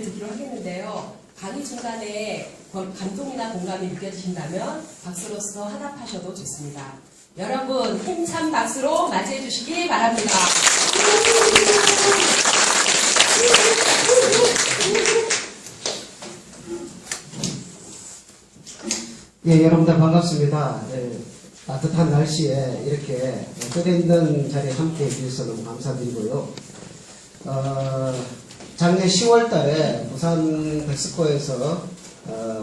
듣기로 하겠는데요. 강의 중간에 감동이나 공감이 느껴지신다면 박수로서 화답하셔도 좋습니다. 여러분 힘찬 박수로 맞이해 주시기 바랍니다. 예, 여러분들 반갑습니다. 따뜻한 날씨에 이렇게 떠있는 자리에 함께 해주셔서 너무 감사드리고요. 작년 10월 달에 부산 백스코에서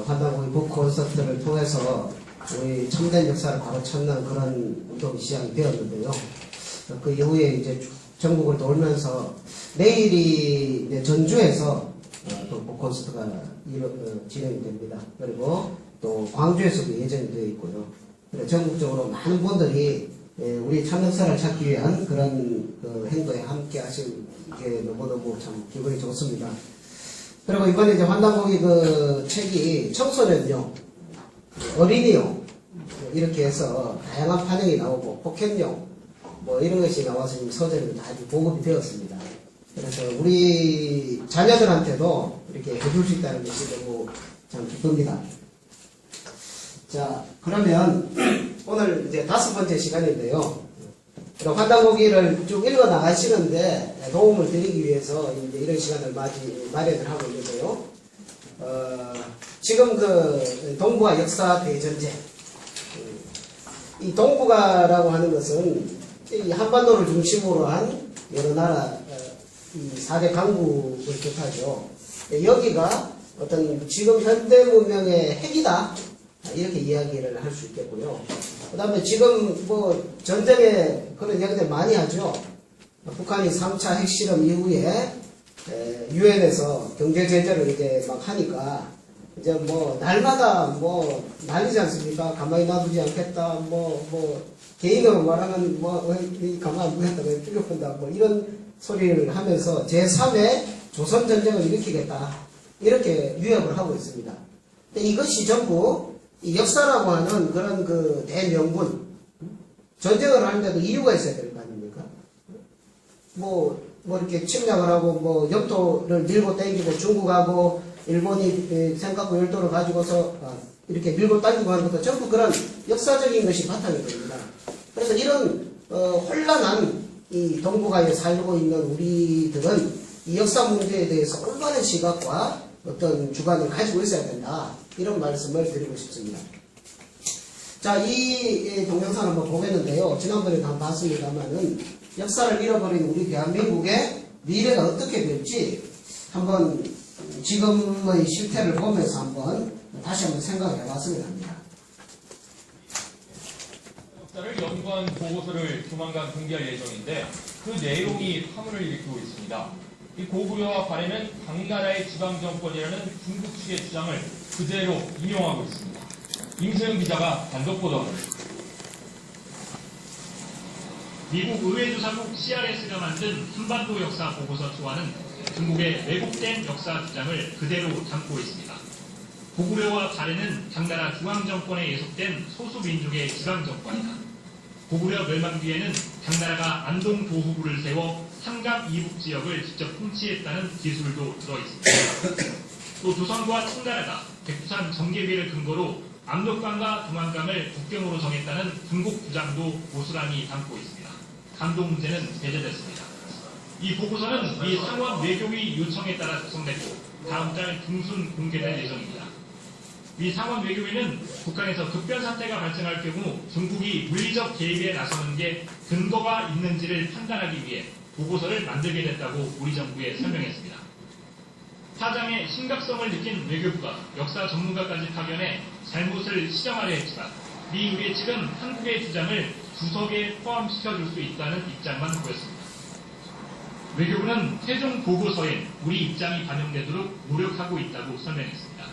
환단고기 북 콘서트를 통해서 우리 참된 역사를 바로 찾는 그런 운동이 시작이 되었는데요. 그 이후에 이제 전국을 돌면서 내일이 이제 전주에서 또 북 콘서트가 진행이 됩니다. 그리고 또 광주에서도 예정이 되어 있고요. 전국적으로 많은 분들이 우리 참역사를 찾기 위한 그런 행동에 함께 하신 게 너무너무 참 기분이 좋습니다. 그리고 이번에 이제 환단고기 책이 청소년용, 어린이용 이렇게 해서 다양한 판형이 나오고 포켓용 뭐 이런 것이 나와서 지금 서점이 다 보급이 되었습니다. 그래서 우리 자녀들한테도 이렇게 해줄 수 있다는 것이 너무 참 기쁩니다. 자, 그러면 오늘 이제 5번째 시간인데요. 환단고기를 쭉 읽어 나가시는데 도움을 드리기 위해서 이제 이런 시간을 마련을 하고 있는데요. 지금 동북아 역사 대전쟁. 이 동북아라고 하는 것은 이 한반도를 중심으로 한 여러 나라, 이 4대 강국을 뜻하죠. 여기가 어떤 지금 현대 문명의 핵이다. 이렇게 이야기를 할 수 있겠고요. 그 다음에 지금 전쟁에 그런 이야기들 많이 하죠. 북한이 3차 핵실험 이후에 유엔에서 경제 제재를 이제 막 하니까 이제 날마다 난리지 않습니까? 가만히 놔두지 않겠다. 개인으로 말하면 가만히 안 두겠다. 뚫려본다. 이런 소리를 하면서 제3의 조선전쟁을 일으키겠다. 이렇게 위협을 하고 있습니다. 근데 이것이 전부 이 역사라고 하는 그런 대명분, 전쟁을 하는데도 이유가 있어야 될 거 아닙니까? 이렇게 침략을 하고, 영토를 밀고 땡기고, 중국하고, 일본이 생각고 열도를 가지고서, 이렇게 밀고 당기고 하는 것도 전부 그런 역사적인 것이 바탕이 됩니다. 그래서 이런, 혼란한 이 동북아에 살고 있는 우리들은 이 역사 문제에 대해서 올바른 시각과 어떤 주관을 가지고 있어야 된다. 이런 말씀을 드리고 싶습니다. 자, 이 동영상 한번 보겠는데요. 지난번에도 한번 봤습니다만은 역사를 잃어버린 우리 대한민국의 미래가 어떻게 될지 한번 지금의 실태를 보면서 다시 한번 생각을 해봤습니다. 역사를 연구한 보고서를 조만간 공개할 예정인데 그 내용이 파문을 일으키고 있습니다. 이 고구려와 발해는 당나라의 지방정권이라는 중국 측의 주장을 그대로 인용하고 있습니다. 임세영 기자가 단독 보도합니다. 미국 의회조사국 CRS가 만든 한반도 역사 보고서 초안은 중국의 왜곡된 역사 주장을 그대로 담고 있습니다. 고구려와 발해는 당나라 중앙정권에 예속된 소수민족의 지방정권이다. 고구려 멸망 뒤에는 당나라가 안동 도후부를 세워 삼강 이북 지역을 직접 통치했다는 기술도 들어있습니다. 또 조선과 청나라가 백두산 정계비를 근거로 압록강과 동안강을 국경으로 정했다는 중국 주장도 고스란히 담고 있습니다. 감독 문제는 배제됐습니다. 이 보고서는 미 상원 외교위 요청에 따라 작성됐고 다음 달 중순 공개될 예정입니다. 미 상원 외교위는 북한에서 급변 사태가 발생할 경우 중국이 물리적 개입에 나서는 게 근거가 있는지를 판단하기 위해 보고서를 만들게 됐다고 우리 정부에 설명했습니다. 사장의 심각성을 느낀 외교부가 역사 전문가까지 파견해 잘못을 시정하려 했지만 미 의회 측은 한국의 주장을 구석에 포함시켜줄 수 있다는 입장만 보였습니다. 외교부는 최종 보고서에 우리 입장이 반영되도록 노력하고 있다고 설명했습니다.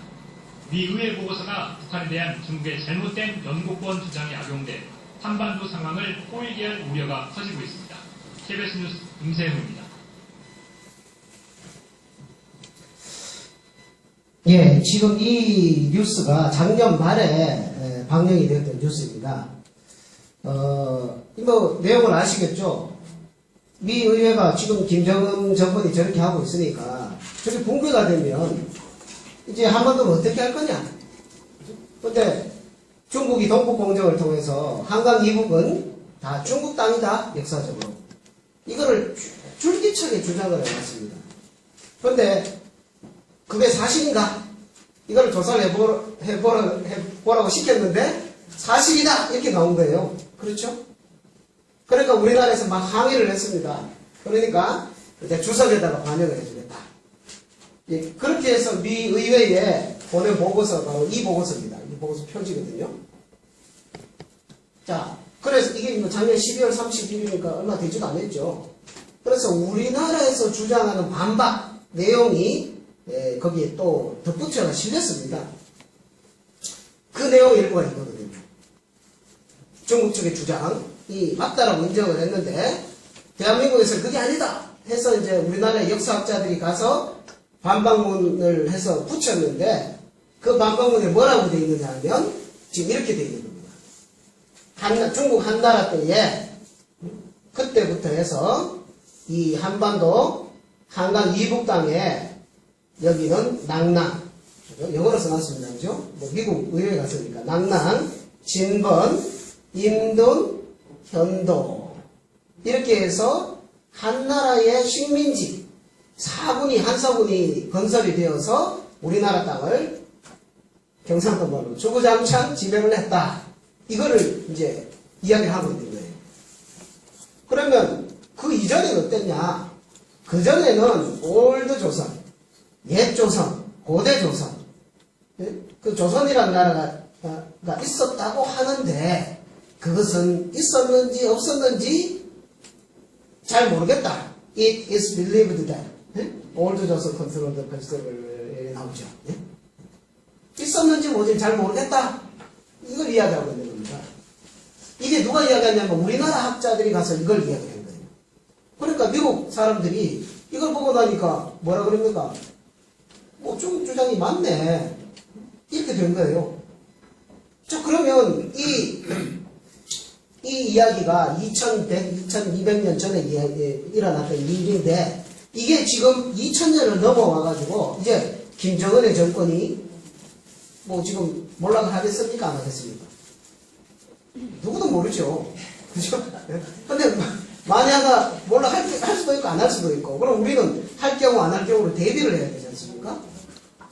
미 의회 보고서가 북한에 대한 중국의 잘못된 연고권 주장이 악용돼 한반도 상황을 꼬이게 할 우려가 커지고 있습니다. KBS 뉴스 임세훈입니다. 예, 지금 이 뉴스가 작년 말에 방영이 되었던 뉴스입니다. 내용을 아시겠죠? 미 의회가 지금 김정은 정권이 저렇게 하고 있으니까 저게 붕괴가 되면 이제 한반도는 어떻게 할 거냐? 근데 중국이 동북공정을 통해서 한강 이북은 다 중국 땅이다, 역사적으로. 이거를 줄기차게 주장을 해왔습니다. 그런데 그게 사실인가? 이걸 조사를 해보라고 시켰는데 사실이다! 이렇게 나온 거예요. 그렇죠? 그러니까 우리나라에서 막 항의를 했습니다. 그러니까 이제 주석에다가 반영을 해주겠다. 예, 그렇게 해서 미 의회에 보낸 보고서가 바로 이 보고서입니다. 이 보고서 표지거든요. 자, 그래서 이게 뭐 작년 12월 30일이니까 얼마 되지도 않았죠. 그래서 우리나라에서 주장하는 반박 내용이 거기에 또 덧붙여가 실렸습니다. 그 내용 일부가 이거거든요. 중국 측의 주장이 맞다라고 인정을 했는데 대한민국에서 그게 아니다 해서 이제 우리나라의 역사학자들이 가서 반박문을 해서 붙였는데 그 반박문에 뭐라고 되어 있느냐 하면 지금 이렇게 되어 있는 겁니다. 중국 한나라 때에 그때부터 해서 이 한반도 한강 이북 땅에 여기는 낭랑, 영어로 써놨습니다. 그죠? 뭐 미국 의회에 갔으니까 낭랑, 진번, 임돈, 현도 이렇게 해서 한나라의 식민지 4군이 한서군이 건설이 되어서 우리나라 땅을 경상도 말로 주구장창 지배를 했다. 이거를 이제 이야기를 하고 있는 거예요. 그러면 그 이전에는 어땠냐? 그 전에는 올드 조선, 옛 조선, 고대 조선, 그 조선이라는 나라가 있었다고 하는데 그것은 있었는지 없었는지 잘 모르겠다. It is believed that. 올드 조선 컨트롤 더 페스티벌에 나오죠. 있었는지 뭐지 잘 모르겠다. 이걸 이야기하고 있는 겁니다. 이게 누가 이야기하냐면 우리나라 학자들이 가서 이걸 이야기한 거예요. 그러니까 미국 사람들이 이걸 보고 나니까 뭐라 그럽니까? 뭐 중국 주장이 맞네. 이렇게 된 거예요. 자, 그러면 이 이야기가 2200년 전에 일어났던 일인데 이게 지금 2000년을 넘어와가지고 이제 김정은의 정권이 뭐 지금 몰락을 하겠습니까? 안 하겠습니까? 누구도 모르죠. 그죠? 근데 만약에 몰락할 수도 있고 안 할 수도 있고 그럼 우리는 할 경우 안 할 경우로 대비를 해야 되지 않습니까?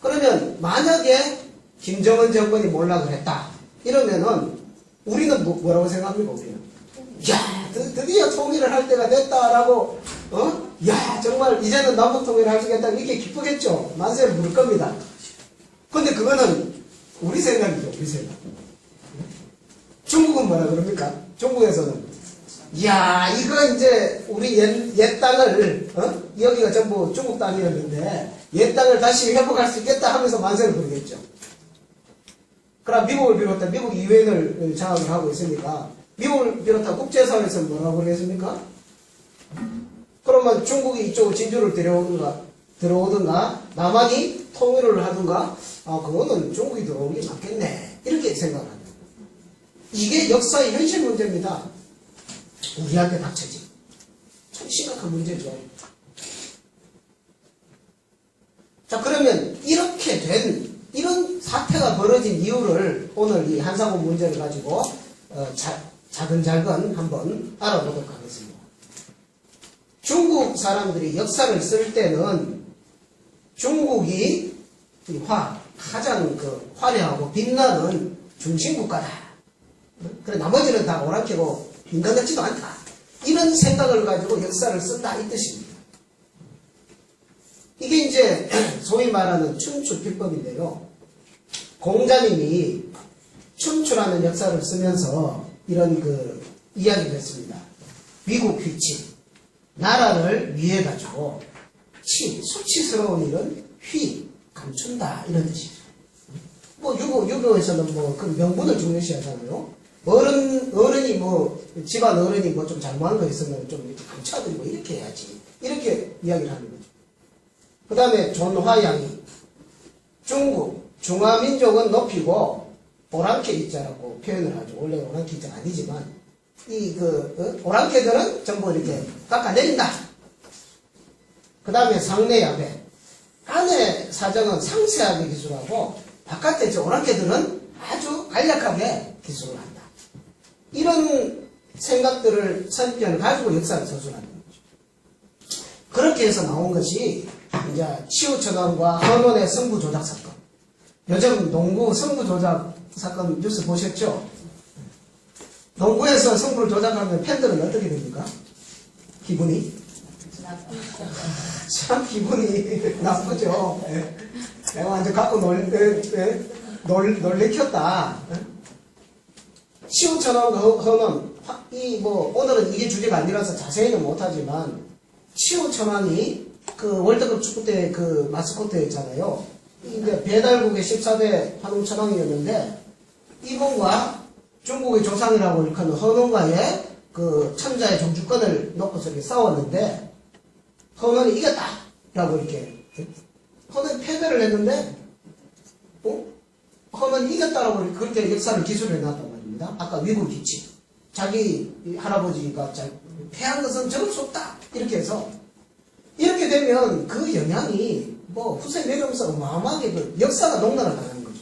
그러면 만약에 김정은 정권이 몰락을 했다. 이러면은 우리는 뭐라고 생각합니까? 우리는 야 드디어 통일을 할 때가 됐다라고 야 정말 이제는 남북 통일을 할 수 있겠다 이렇게 기쁘겠죠. 만세를 부를 겁니다. 근데 그거는 우리 생각이죠. 우리 생각. 중국은 뭐라 그럽니까? 중국에서는 야 이거 이제 우리 옛 땅을 여기가 전부 중국 땅이었는데 옛 땅을 다시 회복할 수 있겠다 하면서 만세를 부르겠죠. 그럼 미국을 비롯한 미국 유엔을 장악을 하고 있으니까 미국을 비롯한 국제사회에서는 뭐라고 그러겠습니까? 그러면 중국이 이쪽 진주를 들어오든가 남한이 통일을 하든가 그거는 중국이 들어오는 게 맞겠네 이렇게 생각합니다. 이게 역사의 현실 문제입니다. 우리한테 닥쳐진 참 심각한 문제죠. 자 그러면 이렇게 된 이런 사태가 벌어진 이유를 오늘 이 한사고 문제를 가지고 자근자근 한번 알아보도록 하겠습니다. 중국 사람들이 역사를 쓸 때는 중국이 가장 화려하고 빛나는 중심국가다. 그래 나머지는 다 오락기고 빈간 같지도 않다. 이런 생각을 가지고 역사를 쓴다 이 뜻입니다. 이게 이제 소위 말하는 춘추 비법인데요. 공자님이 춘추라는 역사를 쓰면서 이런 이야기를 했습니다. 위국 휘치 나라를 위해 가지고 수치스러운 일은 감춘다 이런 뜻이죠. 뭐 유교에서는 뭐 그 명분을 중요시하잖아요. 어른이 집안 어른이 뭐 좀 잘못한 거 있으면 좀 이렇게 감춰드리고 이렇게 해야지 이렇게 이야기를 하는 거죠. 그 다음에 존화양이 중국 중화민족은 높이고 오랑캐 입자라고 표현을 하죠. 원래 오랑캐 입자가 아니지만 오랑캐들은 전부 이렇게 깎아내린다. 그 다음에 상내야배 안에 사정은 상세하게 기술하고 바깥에 저 오랑캐들은 아주 간략하게 기술을 한다. 이런 생각들을 선입견을 가지고 역사를 서술하는 거죠. 그렇게 해서 나온 것이 이제 치우처감과 헌원의 승부 조작 사건. 요즘 농구 승부 조작 사건 뉴스 보셨죠? 농구에서 승부를 조작하면 팬들은 어떻게 됩니까? 기분이? 참 기분이 나쁘죠. 내가 완전 갖고 놀래켰다. 치우처럼 헌원, 오늘은 이게 주제가 아니라서 자세히는 못하지만, 치우처만이 그 월드컵 축구 때 그 마스코트였잖아요. 이제 배달국의 14대 환웅처방이었는데, 이분과 중국의 조상이라고 일컫는 헌원과의 그 천자의 종주권을 놓고서 이렇게 싸웠는데, 헌원이 이겼다! 라고 이렇게. 헌원이 패배를 했는데, 헌원이 이겼다라고 그렇게 역사를 기술해 놨단 말입니다. 아까 위국 기치. 자기 할아버지가 패한 것은 저럴 수 없다! 이렇게 해서, 이렇게 되면 그 영향이 후세 내려오면서 어마어마하게 그 역사가 농단을 당하는 거죠.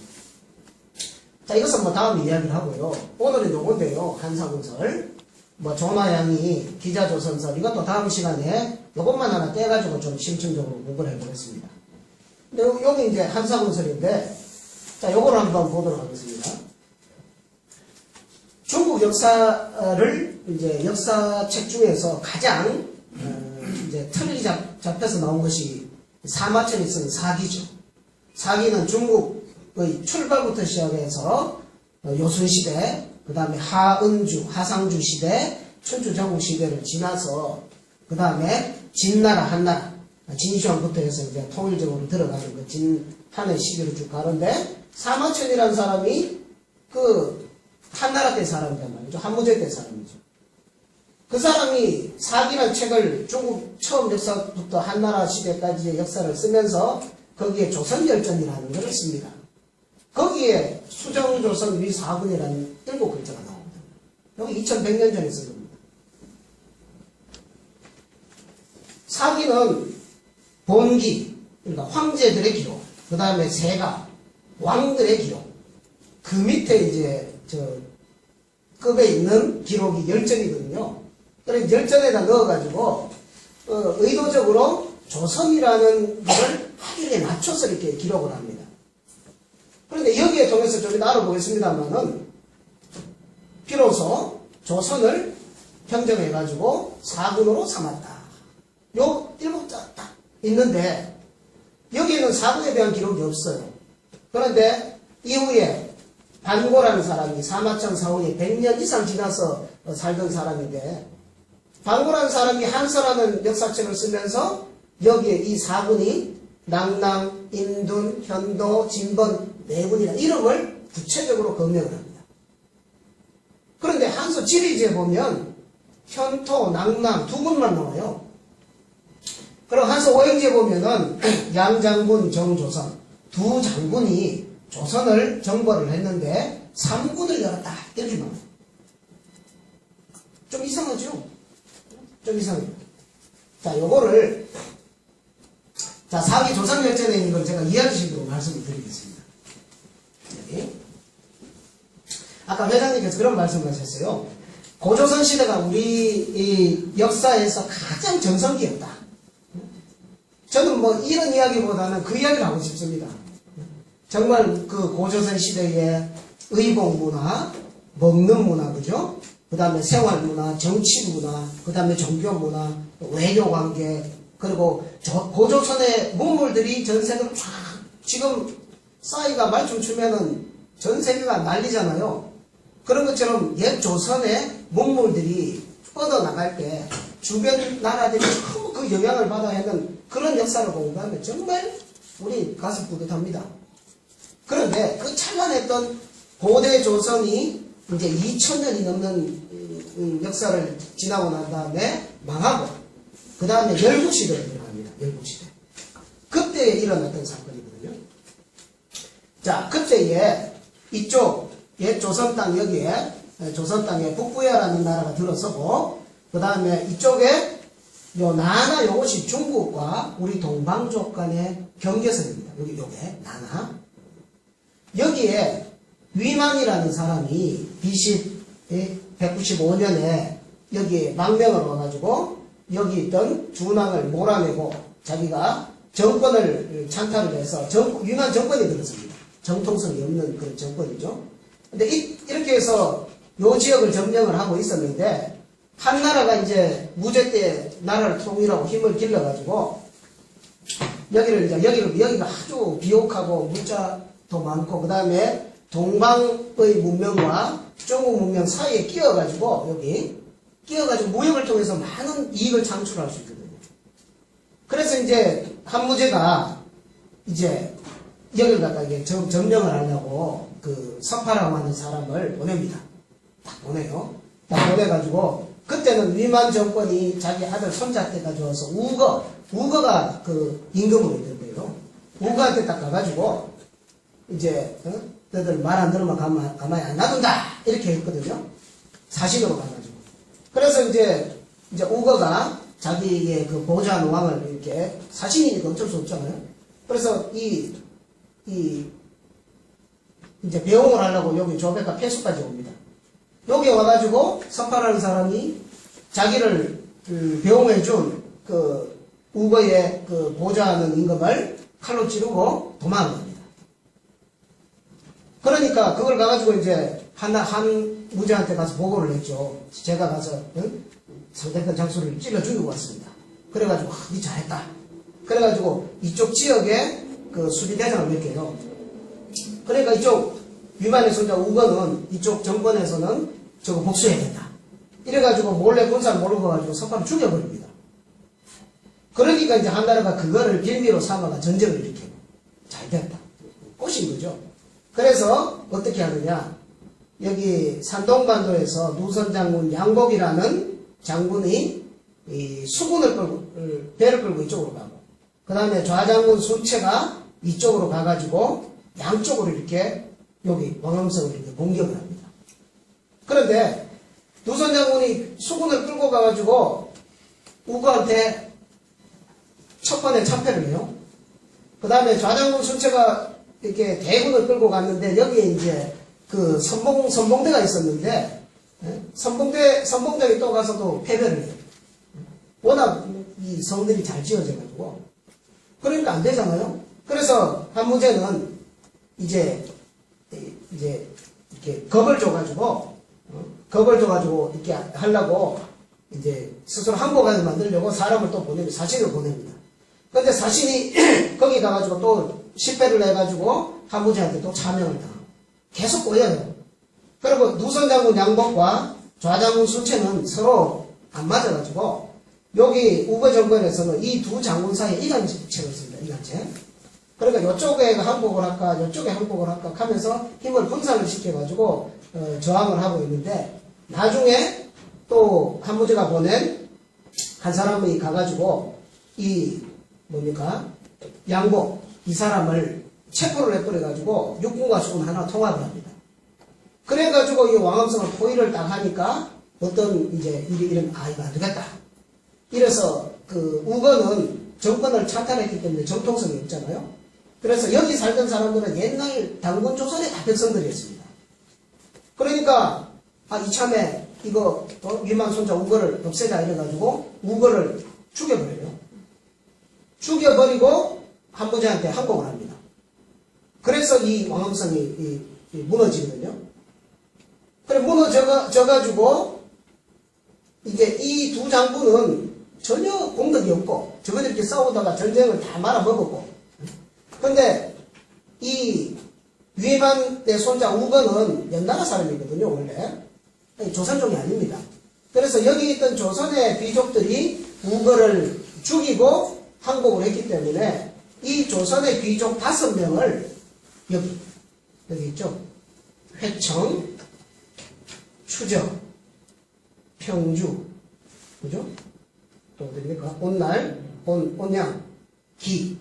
자, 이것은 다음 이야기를 하고요. 오늘은 요건데요. 한사군설. 조나양이 기자조선설. 이것도 다음 시간에 요것만 하나 떼가지고 좀 심층적으로 공부를 해보겠습니다. 근데 여기 이제 한사군설인데, 자, 요거를 한번 보도록 하겠습니다. 중국 역사를 이제 역사책 중에서 가장 이제 틀이 잡혀서 나온 것이 사마천이 쓴 사기죠. 사기는 중국의 출발부터 시작해서 요순시대, 그 다음에 하은주, 하상주 시대, 춘추전국 시대를 지나서 그 다음에 진나라, 한나라, 진시황부터 해서 이제 통일적으로 들어가는 그 진한의 시기를 쭉 가는데 사마천이라는 사람이 그 한나라 때 사람이란 말이죠. 한무제 때 사람이죠. 그 사람이 사기라는 책을 중국 처음 역사부터 한나라 시대까지의 역사를 쓰면서 거기에 조선열전이라는 것을 씁니다. 거기에 수정조선 위사군이라는 7글자가 나옵니다. 여기 2100년 전에 쓴 겁니다. 사기는 본기, 그러니까 황제들의 기록, 그 다음에 세가, 왕들의 기록, 그 밑에 이제 급에 있는 기록이 열전이거든요. 그래서 열전에다 넣어가지고 의도적으로 조선이라는 것을 하늘에 낮춰서 이렇게 기록을 합니다. 그런데 여기에 통해서 좀 이따 알아보겠습니다만은 비로소 조선을 평정해가지고 사군으로 삼았다. 요 7자 딱 있는데 여기에는 사군에 대한 기록이 없어요. 그런데 이후에 반고라는 사람이 사마천 사후에 100년 이상 지나서 살던 사람인데 반고라는 사람이 한서라는 역사책을 쓰면서 여기에 이 사군이 낭랑, 인둔, 현도, 진번, 내군이라 이름을 구체적으로 검명을 합니다. 그런데 한서 지리지에 보면 현토, 낭랑 두 군만 나와요. 그럼 한서 오행지에 보면은 양장군, 정조선 두 장군이 조선을 정벌을 했는데 3군을 열었다 이렇게 나와요. 좀 이상하죠? 좀 이상해요. 자, 요거를 사기 조선열전에 있는 걸 제가 이해하시도록 말씀을 드리겠습니다. 여기. 아까 회장님께서 그런 말씀을 하셨어요. 고조선 시대가 우리 이 역사에서 가장 전성기였다. 저는 이런 이야기보다는 그 이야기를 하고 싶습니다. 정말 그 고조선 시대의 의복 문화, 먹는 문화, 그죠? 그 다음에 생활 문화, 정치 문화, 그 다음에 종교 문화, 외교 관계, 그리고 고조선의 문물들이 전 세계로 쫙, 지금 싸이가 말좀 추면은 전 세계가 난리잖아요. 그런 것처럼 옛 조선의 문물들이 뻗어나갈 때 주변 나라들이 전부 그 영향을 받아야 하는 그런 역사를 공부하면 정말 우리 가슴 뿌듯합니다. 그런데 그 찬란했던 고대 조선이 이제 2000년이 넘는 역사를 지나고 난 다음에 망하고 그 다음에 열국시대로 들어갑니다. 열국시대. 그때에 일어났던 사건이거든요. 자, 그때에 이쪽 옛 조선 땅 여기에 조선 땅에 북부야라는 나라가 들어서고 그 다음에 이쪽에 요 나나 요것이 중국과 우리 동방족 간의 경계선입니다. 여기 요게 나나. 여기에 위만이라는 사람이 BC 195년에 여기에 망명을 와가지고 여기 있던 준왕을 몰아내고 자기가 정권을 찬탈을 해서 위만 정권이 들었습니다. 정통성이 없는 그런 정권이죠. 근데 이렇게 해서 요 지역을 점령을 하고 있었는데 한나라가 이제 무제 때 나라를 통일하고 힘을 길러가지고 여기가 아주 비옥하고 문자도 많고 그 다음에 동방의 문명과 중국 문명 사이에 끼어가지고 무역을 통해서 많은 이익을 창출할 수 있거든요. 그래서 이제 한무제가 이제 여기를 갖다 이게 점령을 하려고 그 석파라고 하는 사람을 보냅니다. 딱 보내요. 딱 보내가지고 그때는 위만 정권이 자기 아들 손자 때 가져와서 우거가 그 임금으로 있던데요. 우거한테 딱 가가지고 이제 너들 말 안 들으면 가만히 안 놔둔다 이렇게 했거든요. 사신으로 가가지고. 그래서 이제 우거가 자기의 그 보좌 노왕을 이렇게 사신이니까 어쩔 수 없잖아요. 그래서 이제 배웅을 하려고 여기 조백과 폐수까지 옵니다. 여기 와가지고 석파라는 사람이 자기를 배웅해준 그 우거의 그 보좌하는 임금을 칼로 찌르고 도망합니다. 그러니까 그걸 가가지고 이제 한무제한테 가서 보고를 했죠. 제가 가서 상대편 장수를 찔러 죽이고 왔습니다. 그래가지고 니 잘했다. 그래가지고 이쪽 지역에 그 수비대장을 맺게요. 그러니까 이쪽 위만의 손자 우거는 이쪽 정권에서는 저거 복수해야 된다. 이래가지고 몰래 군사를 몰고 가지고 석파를 죽여버립니다. 그러니까 이제 한나라가 그거를 빌미로 삼아가 전쟁을 일으키고 잘 됐다. 꼬신 거죠. 그래서 어떻게 하느냐. 여기 산동반도에서 누선 장군 양복이라는 장군이 이 수군을 배를 끌고 이쪽으로 가고 그 다음에 좌장군 순채가 이쪽으로 가가지고 양쪽으로 이렇게 여기 왕암성을 이렇게 공격을 합니다. 그런데 누선 장군이 수군을 끌고 가가지고 우거한테 첫 번에 참패를 해요. 그 다음에 좌장군 순채가 이렇게 대군을 끌고 갔는데 여기에 이제 그 선봉대가 있었는데 선봉대에 또 가서도 패배를 해요. 워낙 이 성들이 잘 지어져가지고 그러니까 안 되잖아요. 그래서 한무제는 이제 이렇게 겁을 줘가지고 이렇게 하려고 이제 스스로 항복하게 만들려고 사람을 또 보냅니다. 사신을 보냅니다. 근데 사신이 거기 가가지고 또 실패를 해가지고 한무제한테 또 차명을 당하고 계속 꼬여요. 그리고 누선장군 양복과 좌장군 순채는 서로 안 맞아가지고 여기 우거 정권에서는 이 두 장군 사이에 이간책을 씁니다. 이간책. 그러니까 이쪽에 항복을 할까 이쪽에 항복을 할까 하면서 힘을 분산을 시켜가지고 저항을 하고 있는데 나중에 또 한무제가 보낸 한 사람이 가가지고 이 양복 이 사람을 체포를 해버려가지고 육군과 수군 하나 통합을 합니다. 그래가지고 이 왕암성을 포위를 딱 하니까 어떤 이제 이거 안 되겠다. 이래서 그 우거는 정권을 찬탈했기 때문에 정통성이 없잖아요. 그래서 여기 살던 사람들은 옛날 당군 조선의 다 백성들이었습니다. 그러니까 이참에 이거 위만 손자 우거를 없애자 이래가지고 우거를 죽여버려요. 죽여버리고 한무제한테 항복을 합니다. 그래서 이 왕암성이 무너지거든요. 그래 무너져가지고 이제 이 두 장군은 전혀 공덕이 없고 저거들 이렇게 싸우다가 전쟁을 다 말아먹었고 근데 이 위만의 손자 우거는 연나라 사람이거든요. 원래 조선족이 아닙니다. 그래서 여기 있던 조선의 귀족들이 우거를 죽이고 항복을 했기 때문에 이 조선의 귀족 5명을 여기 있죠. 회청, 추적, 평주, 그죠? 또 어디입니까? 온날, 온양, 기.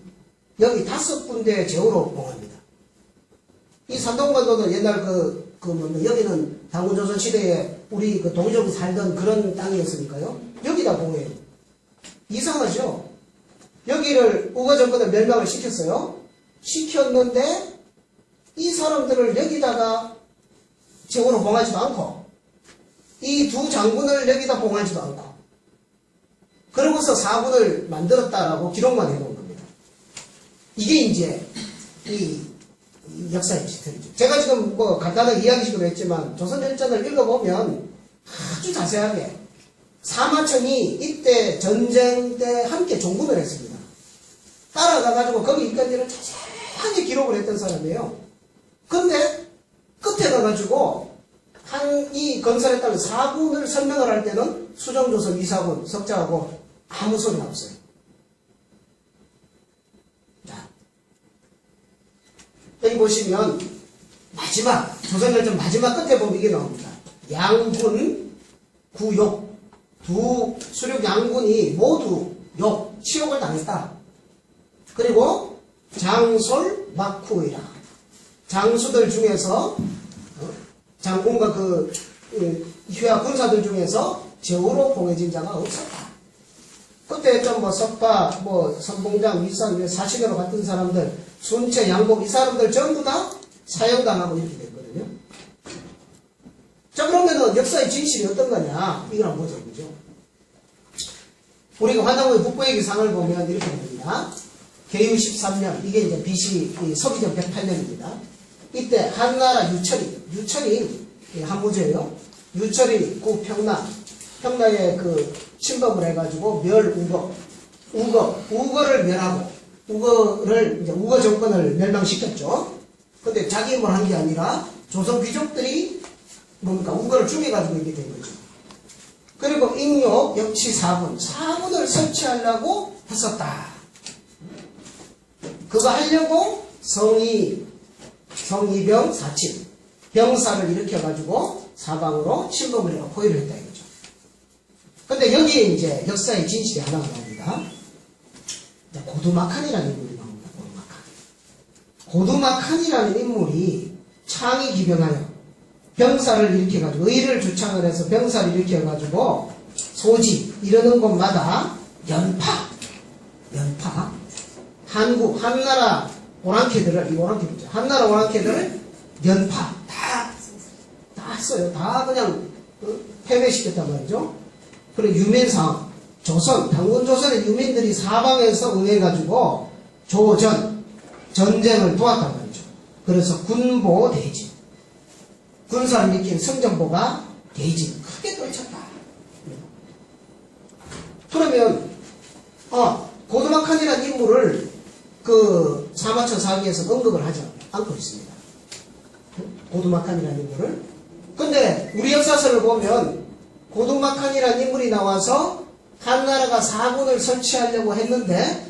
여기 5군데 제후로 봉합니다. 이 산동반도는 옛날 여기는 당군조선 시대에 우리 그 동족이 살던 그런 땅이었으니까요. 여기다 봉해요. 이상하죠? 여기를 우거 정권을 멸망을 시켰어요. 시켰는데 이 사람들을 여기다가 제대로 봉하지도 않고 이 두 장군을 여기다 봉하지도 않고 그러고서 사군을 만들었다라고 기록만 해놓은 겁니다. 이게 이제 이 역사의 지털이죠. 제가 지금 뭐 간단하게 이야기식으로 했지만 조선일전을 읽어보면 아주 자세하게 사마천이 이때 전쟁 때 함께 종군을 했습니다. 따라가가지고 거기 이까지를 자세하게 기록을 했던 사람이에요. 근데 끝에 가가지고 이 건설했다는 사군을 설명을 할 때는 수정조선 이사군 석자하고 아무 소리가 없어요. 자, 여기 보시면 마지막 조선일전 마지막 끝에 보면 이게 나옵니다. 양군 구욕 두 수륙 양군이 모두 치욕을 당했다. 그리고 장솔 막후이라 장수들 중에서 장군과 그 휘하 군사들 중에서 제후로 봉해진 자가 없었다. 그때 좀 뭐 석파, 뭐 선봉장, 위상, 사신으로 같은 사람들, 순채, 양복 이 사람들 전부 다 사형당하고 이렇게 됐거든요. 자, 그러면은 역사의 진실이 어떤 거냐? 이걸 한번 보자, 그죠? 우리가 환단고의 북부의 기상을 보면 이렇게 됩니다. 개유 13년, 이게 이제 BC 서기전 108년입니다. 이때 한나라 유철이 한무제예요. 유철이 구 평나에 그 침범을 해가지고 우거를 멸하고 우거를 이제 우거 정권을 멸망시켰죠. 근데 자기 힘을 한 게 아니라 조선 귀족들이 뭡니까 우거를 죽여가지고 이렇게 된 거죠. 그리고 인욕 역치 사군을 설치하려고 했었다. 그거 하려고 성이병 사침 병사를 일으켜가지고 사방으로 침범을 해서 포위를 했다 이거죠. 근데 여기에 이제 역사의 진실이 하나가 나옵니다. 고두막한이라는 인물이 나옵니다. 고두막한이라는 인물이 창이 기병하여 병사를 일으켜가지고 의를 주창을 해서 병사를 일으켜가지고 소지 이러는 곳마다 연파 한나라 오랑캐들을 한나라 오랑캐들을 연파 다 했어요. 다 그냥 패배시켰단 말이죠. 그리고 유민상 당군 조선의 유민들이 사방에서 응해가지고 전쟁을 도왔단 말이죠. 그래서 군보 대진 군사를 일으킨 성전보가 대진 크게 떨쳤다. 그러면 고두막한이라는 인물을 그 사마천 사기에서 언급을 하지 않고 있습니다. 고두막한이라는 인물을. 근데 우리 역사서를 보면 고두막한이라는 인물이 나와서 한나라가 사군을 설치하려고 했는데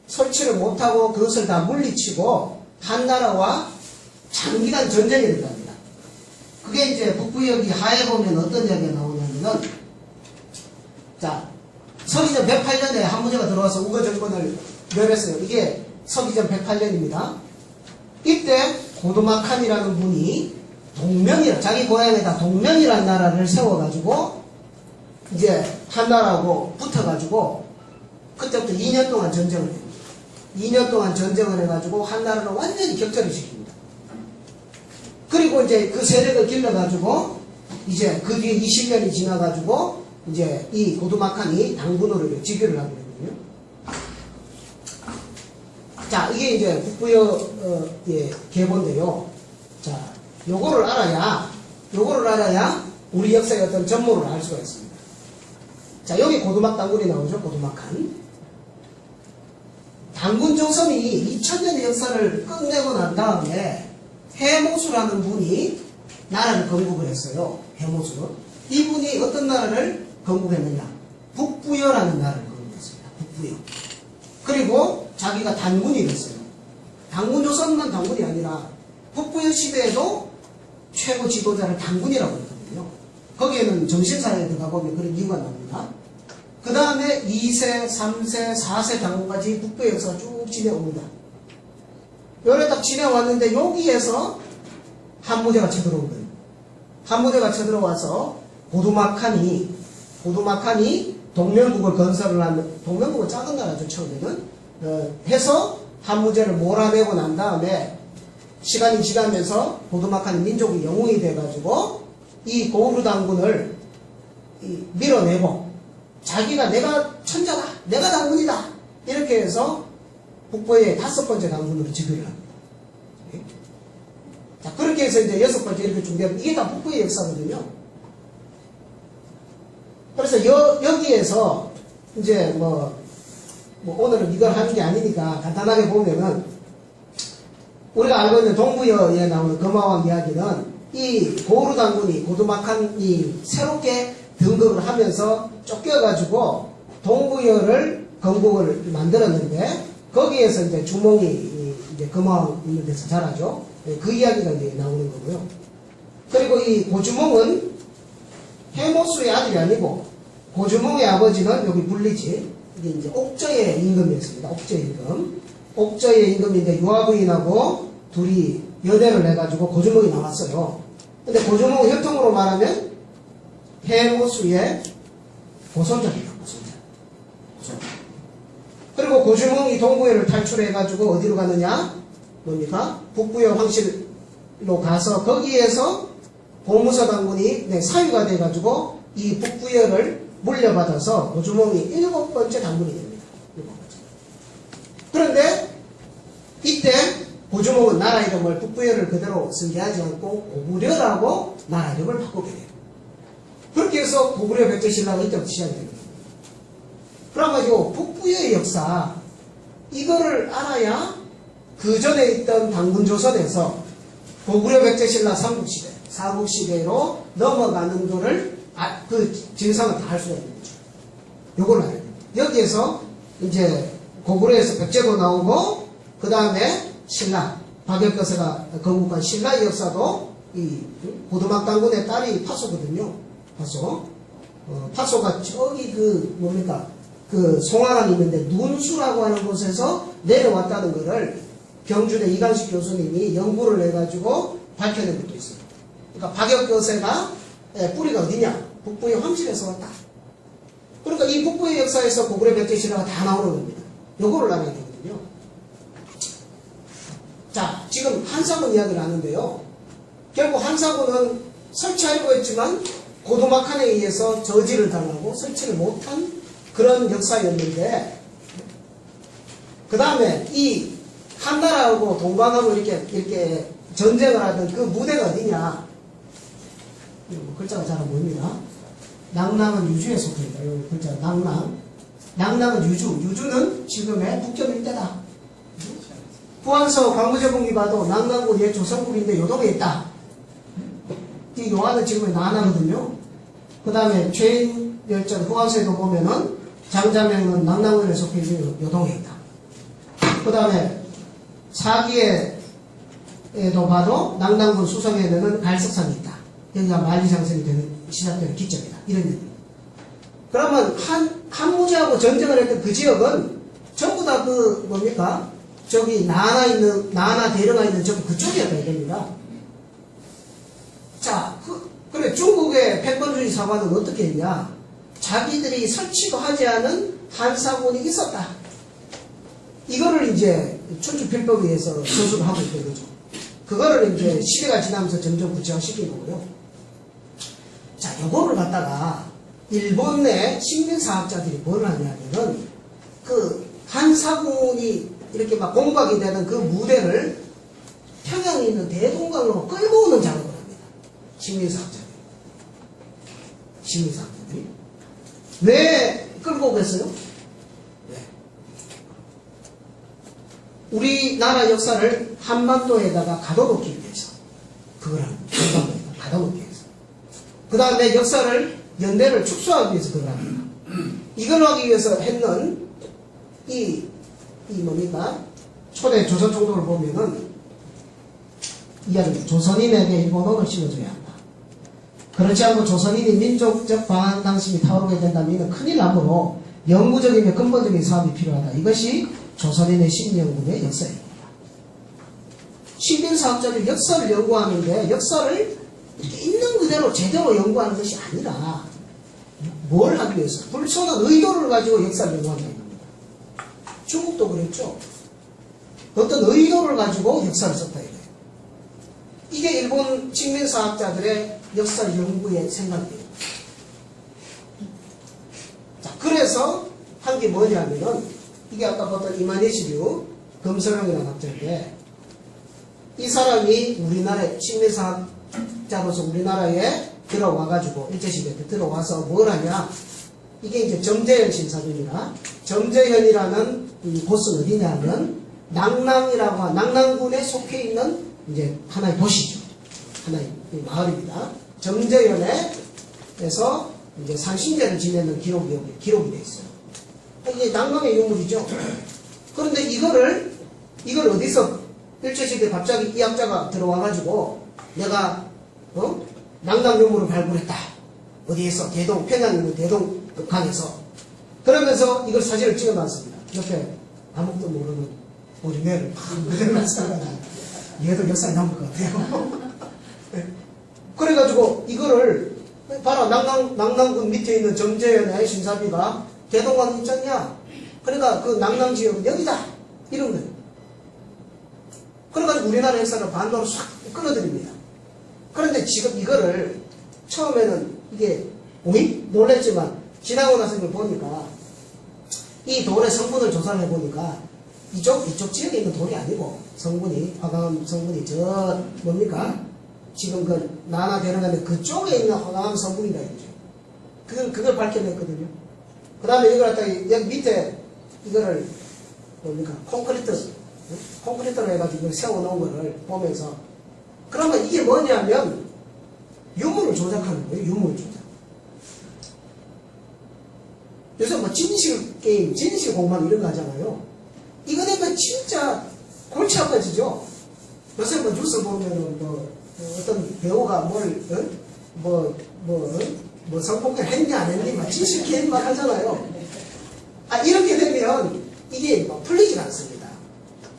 설치를 못하고 그것을 다 물리치고 한나라와 장기간 전쟁이 일어납니다. 그게 이제 북부역이 하에 보면 어떤 이야기가 나오냐면은 자 서기전 108년에 한무제가 들어와서 우거 정권을 멸했어요. 이게 서기전 108년입니다. 이때 고두막한이라는 분이 자기 고향에다 동명이라는 나라를 세워가지고 이제 한나라하고 붙어가지고 그때부터 2년 동안 전쟁을 해요. 2년 동안 전쟁을 해가지고 한나라를 완전히 격퇴를 시킵니다. 그리고 이제 그 세력을 길러가지고 이제 그 뒤에 20년이 지나가지고 이제 이 고두막한이 당군으로 즉위를 하게 되거든요. 자, 이게 이제 북부여 계보인데요. 자, 요거를 알아야 우리 역사의 어떤 전모를 알 수가 있습니다. 자, 여기 고두막 당군이 나오죠. 고두막한. 당군 조선이 2000년의 역사를 끝내고 난 다음에 해모수라는 분이 나라를 건국을 했어요. 해모수. 이분이 어떤 나라를 건국했느냐? 북부여라는 나라를 건국했습니다. 북부여. 그리고 자기가 단군이 됐어요. 당군 조선만 단군이 아니라 북부여 시대에도 최고 지도자를 단군이라고 했거든요. 거기에는 정신사에 들어가 보면 그런 이유가 나옵니다. 그 다음에 2세, 3세, 4세 당군까지 북부의 역사가 쭉 지내옵니다. 요래 딱 지내왔는데 여기에서 한무제가 쳐들어온 거예요. 한무제가 쳐들어와서 고두막한이 동명국을 건설을 하는, 동명국은 작은 나라죠, 처음에는. 해서 한무제를 몰아내고 난 다음에 시간이 지나면서 보드마카는 민족이 영웅이 돼가지고 이 고구려 당군을 밀어내고 자기가 내가 천자다, 내가 당군이다, 이렇게 해서 북부의 5번째 당군으로 즉위를 합니다. 자, 그렇게 해서 이제 6번째 이렇게 준비하면 이게 다 북부의 역사거든요. 그래서 여기에서 이제 뭐 오늘은 이걸 하는 게 아니니까 간단하게 보면은 우리가 알고 있는 동부여에 나오는 금화왕 이야기는 이 고구려 당군이 보드마칸이 새롭게 등극을 하면서 쫓겨가지고 동부여를 건국을 만들었는데 거기에서 이제 주몽이 이제 금화왕 있는 데서 자라죠. 그 이야기가 이제 나오는 거고요. 그리고 이 고주몽은 해모수의 아들이 아니고 고주몽의 아버지는 여기 불리지. 이게 이제 옥저의 임금이었습니다. 옥저의 임금. 옥저의 임금인데 유아부인하고 둘이 연애를 해가지고 고주몽이 나왔어요. 근데 고주몽 혈통으로 말하면 해모수의 고손자입니다. 고손자. 그리고 고주몽이 동부여를 탈출해가지고 어디로 가느냐? 뭡니까? 북부여 황실로 가서 거기에서 고무서 당군이 사위가 돼가지고 이 북부여를 물려받아서 고주몽이 7번째 당군이 됩니다. 7번째. 그런데 이때 고주몽은 나라 이름을 북부여를 그대로 승계하지 않고 고구려라고 나라 이름을 바꾸게 돼요. 그렇게 해서 고구려 백제신라가 이때부터 시작이 됩니다. 그래가지고 북부여의 역사 이거를 알아야 그 전에 있던 당군조선에서 고구려 백제신라 삼국시대, 사국시대로 넘어가는 거를 그 진상을 다 할 수가 있는 거죠. 요걸 알아야 돼요. 여기에서 이제 고구려에서 백제도 나오고 그 다음에 신라, 박역거세가 건국한 신라의 역사도 이 보드막 당군의 딸이 파소거든요. 파소. 파소가 저기 그 뭡니까? 그 송화랑 있는데 눈수라고 하는 곳에서 내려왔다는 거를 경주대 이강식 교수님이 연구를 해가지고 밝혀낸 것도 있어요. 그러니까 박역거세가 뿌리가 어디냐? 북부의 황실에서 왔다. 그러니까 이 북부의 역사에서 고구려 백제신라가 다 나오는 겁니다. 요거를 알아야 되거든요. 자, 지금 한사군 이야기를 하는데요. 결국 한사군은 설치하려고 했지만 고도막한에 의해서 저지를 당하고 설치를 못한 그런 역사였는데, 그 다음에 이 한나라하고 동방하고 이렇게 전쟁을 하던 그 무대가 어디냐? 글자가 잘 안 보입니다. 낭랑은 유주에 속합니다. 이 글자 낭랑. 낭랑은 유주. 유주는 지금의 북경 일대다. 후한서 광무제봉기 봐도 낭랑군 옛 조선국인데 요동에 있다. 이 요한은 지금의 나나거든요. 그 다음에 최인열전 후한서에도 보면은 장자명은 낭랑군에 속해 있는 요동에 있다. 그 다음에 사기에도 봐도 낭랑군 수성에는 갈석산이 있다. 여기가 만리장성이 시작되는 기점이다. 이런 얘기입니다. 그러면 한무제하고 전쟁을 했던 그 지역은 전부 다 그 뭡니까? 저기 나나 대령가 있는 저기 그쪽이었다 이겁니다. 자, 그래 중국의 패권주의 사관은 어떻게 했냐? 자기들이 설치도 하지 않은 한사군이 있었다. 이거를 이제 춘추필법에 의해서 서술을 하고 있는 거죠. 그거를 이제 시대가 지나면서 점점 구체화시킨 거고요. 자, 요거를 갖다가 일본 내 식민사학자들이 뭘 하냐면은 그 한사군이 이렇게 막 공박이 되는 그 무대를 평양에 있는 대동강으로 끌고 오는 작업을 합니다. 식민사학자들이. 왜 끌고 오겠어요? 네. 우리나라 역사를 한반도에다가 가둬놓기 위해서. 그걸 합니다. 한반도에다가 가둬놓기 위해서. 그 다음에 역사를, 연대를 축소하기 위해서 그걸 합니다. 이걸 하기 위해서 했는 이 뭡니까? 초대 조선 총독을 보면은 이야기입니다. 조선인에게 일본어를 심어줘야 한다. 그렇지 않고 조선인이 민족적 방한 당심이 타오르게 된다면 이는 큰일 나므로 영구적이며 근본적인 사업이 필요하다. 이것이 조선인의 심리연구의 역사입니다. 식민사학자들이 역사를 연구하는데 역사를 이렇게 있는 그대로 제대로 연구하는 것이 아니라 뭘 하기 위해서? 불순한 의도를 가지고 역사를 연구한다는 겁니다. 중국도 그랬죠. 어떤 의도를 가지고 역사를 썼다 이거예요. 이게 일본 식민사학자들의 역사 연구의 생각이에요. 자, 그래서 한 게 뭐냐면은 이게 아까 봤던 이마니시류 검설령이라는 학자인데 이 사람이 우리나라의 식민사학자로서 우리나라에 들어와가지고 일제시대 때 들어와서 뭘 하냐? 이게 이제 점재현 신사전이라 점재현이라는 이 곳은 어디냐면 낙랑이라고 낙랑군에 속해 있는 이제 하나의 도시죠. 하나의 마을입니다. 점재현에서 이제 산신제를 지내는 기록이 되어 있어요. 이게 낙랑의 유물이죠. 그런데 이걸 어디서 일제시대 갑자기 이 학자가 들어와가지고 내가 낙랑 유물을 발굴했다. 어디에서 평양에 있는 대동강에서 그러면서 이걸 사진을 찍어놨습니다. 옆에 아무것도 모르는 어린애를 그대로 놨어가지고 얘도 역사에 남을 것 같아요. 그래가지고 이거를 봐라 낙랑군 밑에 있는 점재현의 신사비가 대동강 있지 않냐? 그러니까 그 낙랑 지역은 여기다 이런 거예요. 그래가지고 우리나라 역사를 반도로 싹 끌어들입니다. 그런데 지금 이거를 처음에는 이게 오이 놀랬지만 지나고 나서 이걸 보니까 이 돌의 성분을 조사를 해보니까 이쪽 지역에 있는 돌이 아니고 성분이 화강암 성분이 저 뭡니까? 지금 그 나나 대릉하는데 그쪽에 있는 화강암 성분이다 이거죠. 그걸 밝혀냈거든요. 그 다음에 이걸 갖다가 여기 밑에 이거를 뭡니까? 콘크리트로 해가지고 이걸 세워놓은 거를 보면서 그러면 이게 뭐냐면 유물을 조작하는 거예요. 유물을 조작. 요새 뭐 진실 게임, 진실 공방 이런 거 하잖아요. 이거 되면 진짜 골치 아파지죠. 요새 뭐 뉴스 보면은 어떤 배우가 성폭행 했냐 안 했냐 막 진실 게임 막 하잖아요. 이렇게 되면 이게 막 풀리질 않습니다.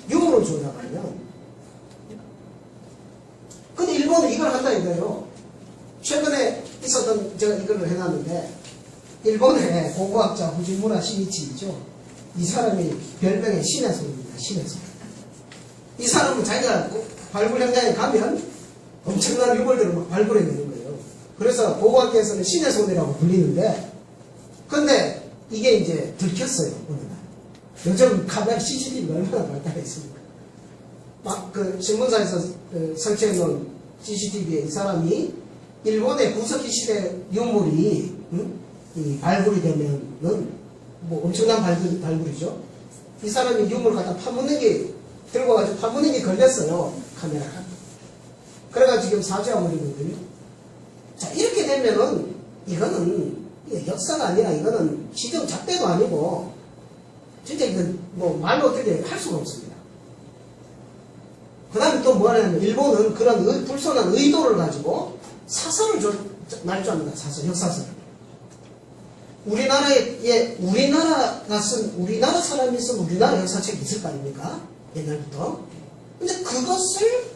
유물을 조작하면. 근데 일본은 이걸 한다 이거예요. 최근에 있었던 제가 이걸 해놨는데 일본의 고고학자 후지무라 시니치이죠. 이 사람이 별명이 신의 손입니다. 신의 손. 이 사람은 자기가 발굴 현장에 가면 엄청난 유물들을 막 발굴해내는 거예요. 그래서 고고학계에서는 신의 손이라고 불리는데 근데 이게 이제 들켰어요. 어느 날. 요즘 카메라 CCTV가 얼마나 발달해 있습니까? 막 그 신문사에서 설치해놓은 CCTV에 이 사람이 일본의 구석기 시대 유물이 이 발굴이 되면은 뭐 엄청난 발굴이죠. 이 사람이 유물을 갖다 파묻는 게 들고 가지고 파묻는 게 걸렸어요. 카메라가. 그래가지고 지금 사죄하고 있거든요. 자 이렇게 되면은 이거는 역사가 아니라 이거는 시정 작대도 아니고 진짜 이건 뭐 말로 어떻게 할 수가 없습니다. 그 다음에 또 뭐냐면 일본은 그런 불손한 의도를 가지고 사설을 날조합니다. 사설, 역사설. 우리나라 사람이 쓴 우리나라 역사책이 있을 거 아닙니까? 옛날부터. 근데 그것을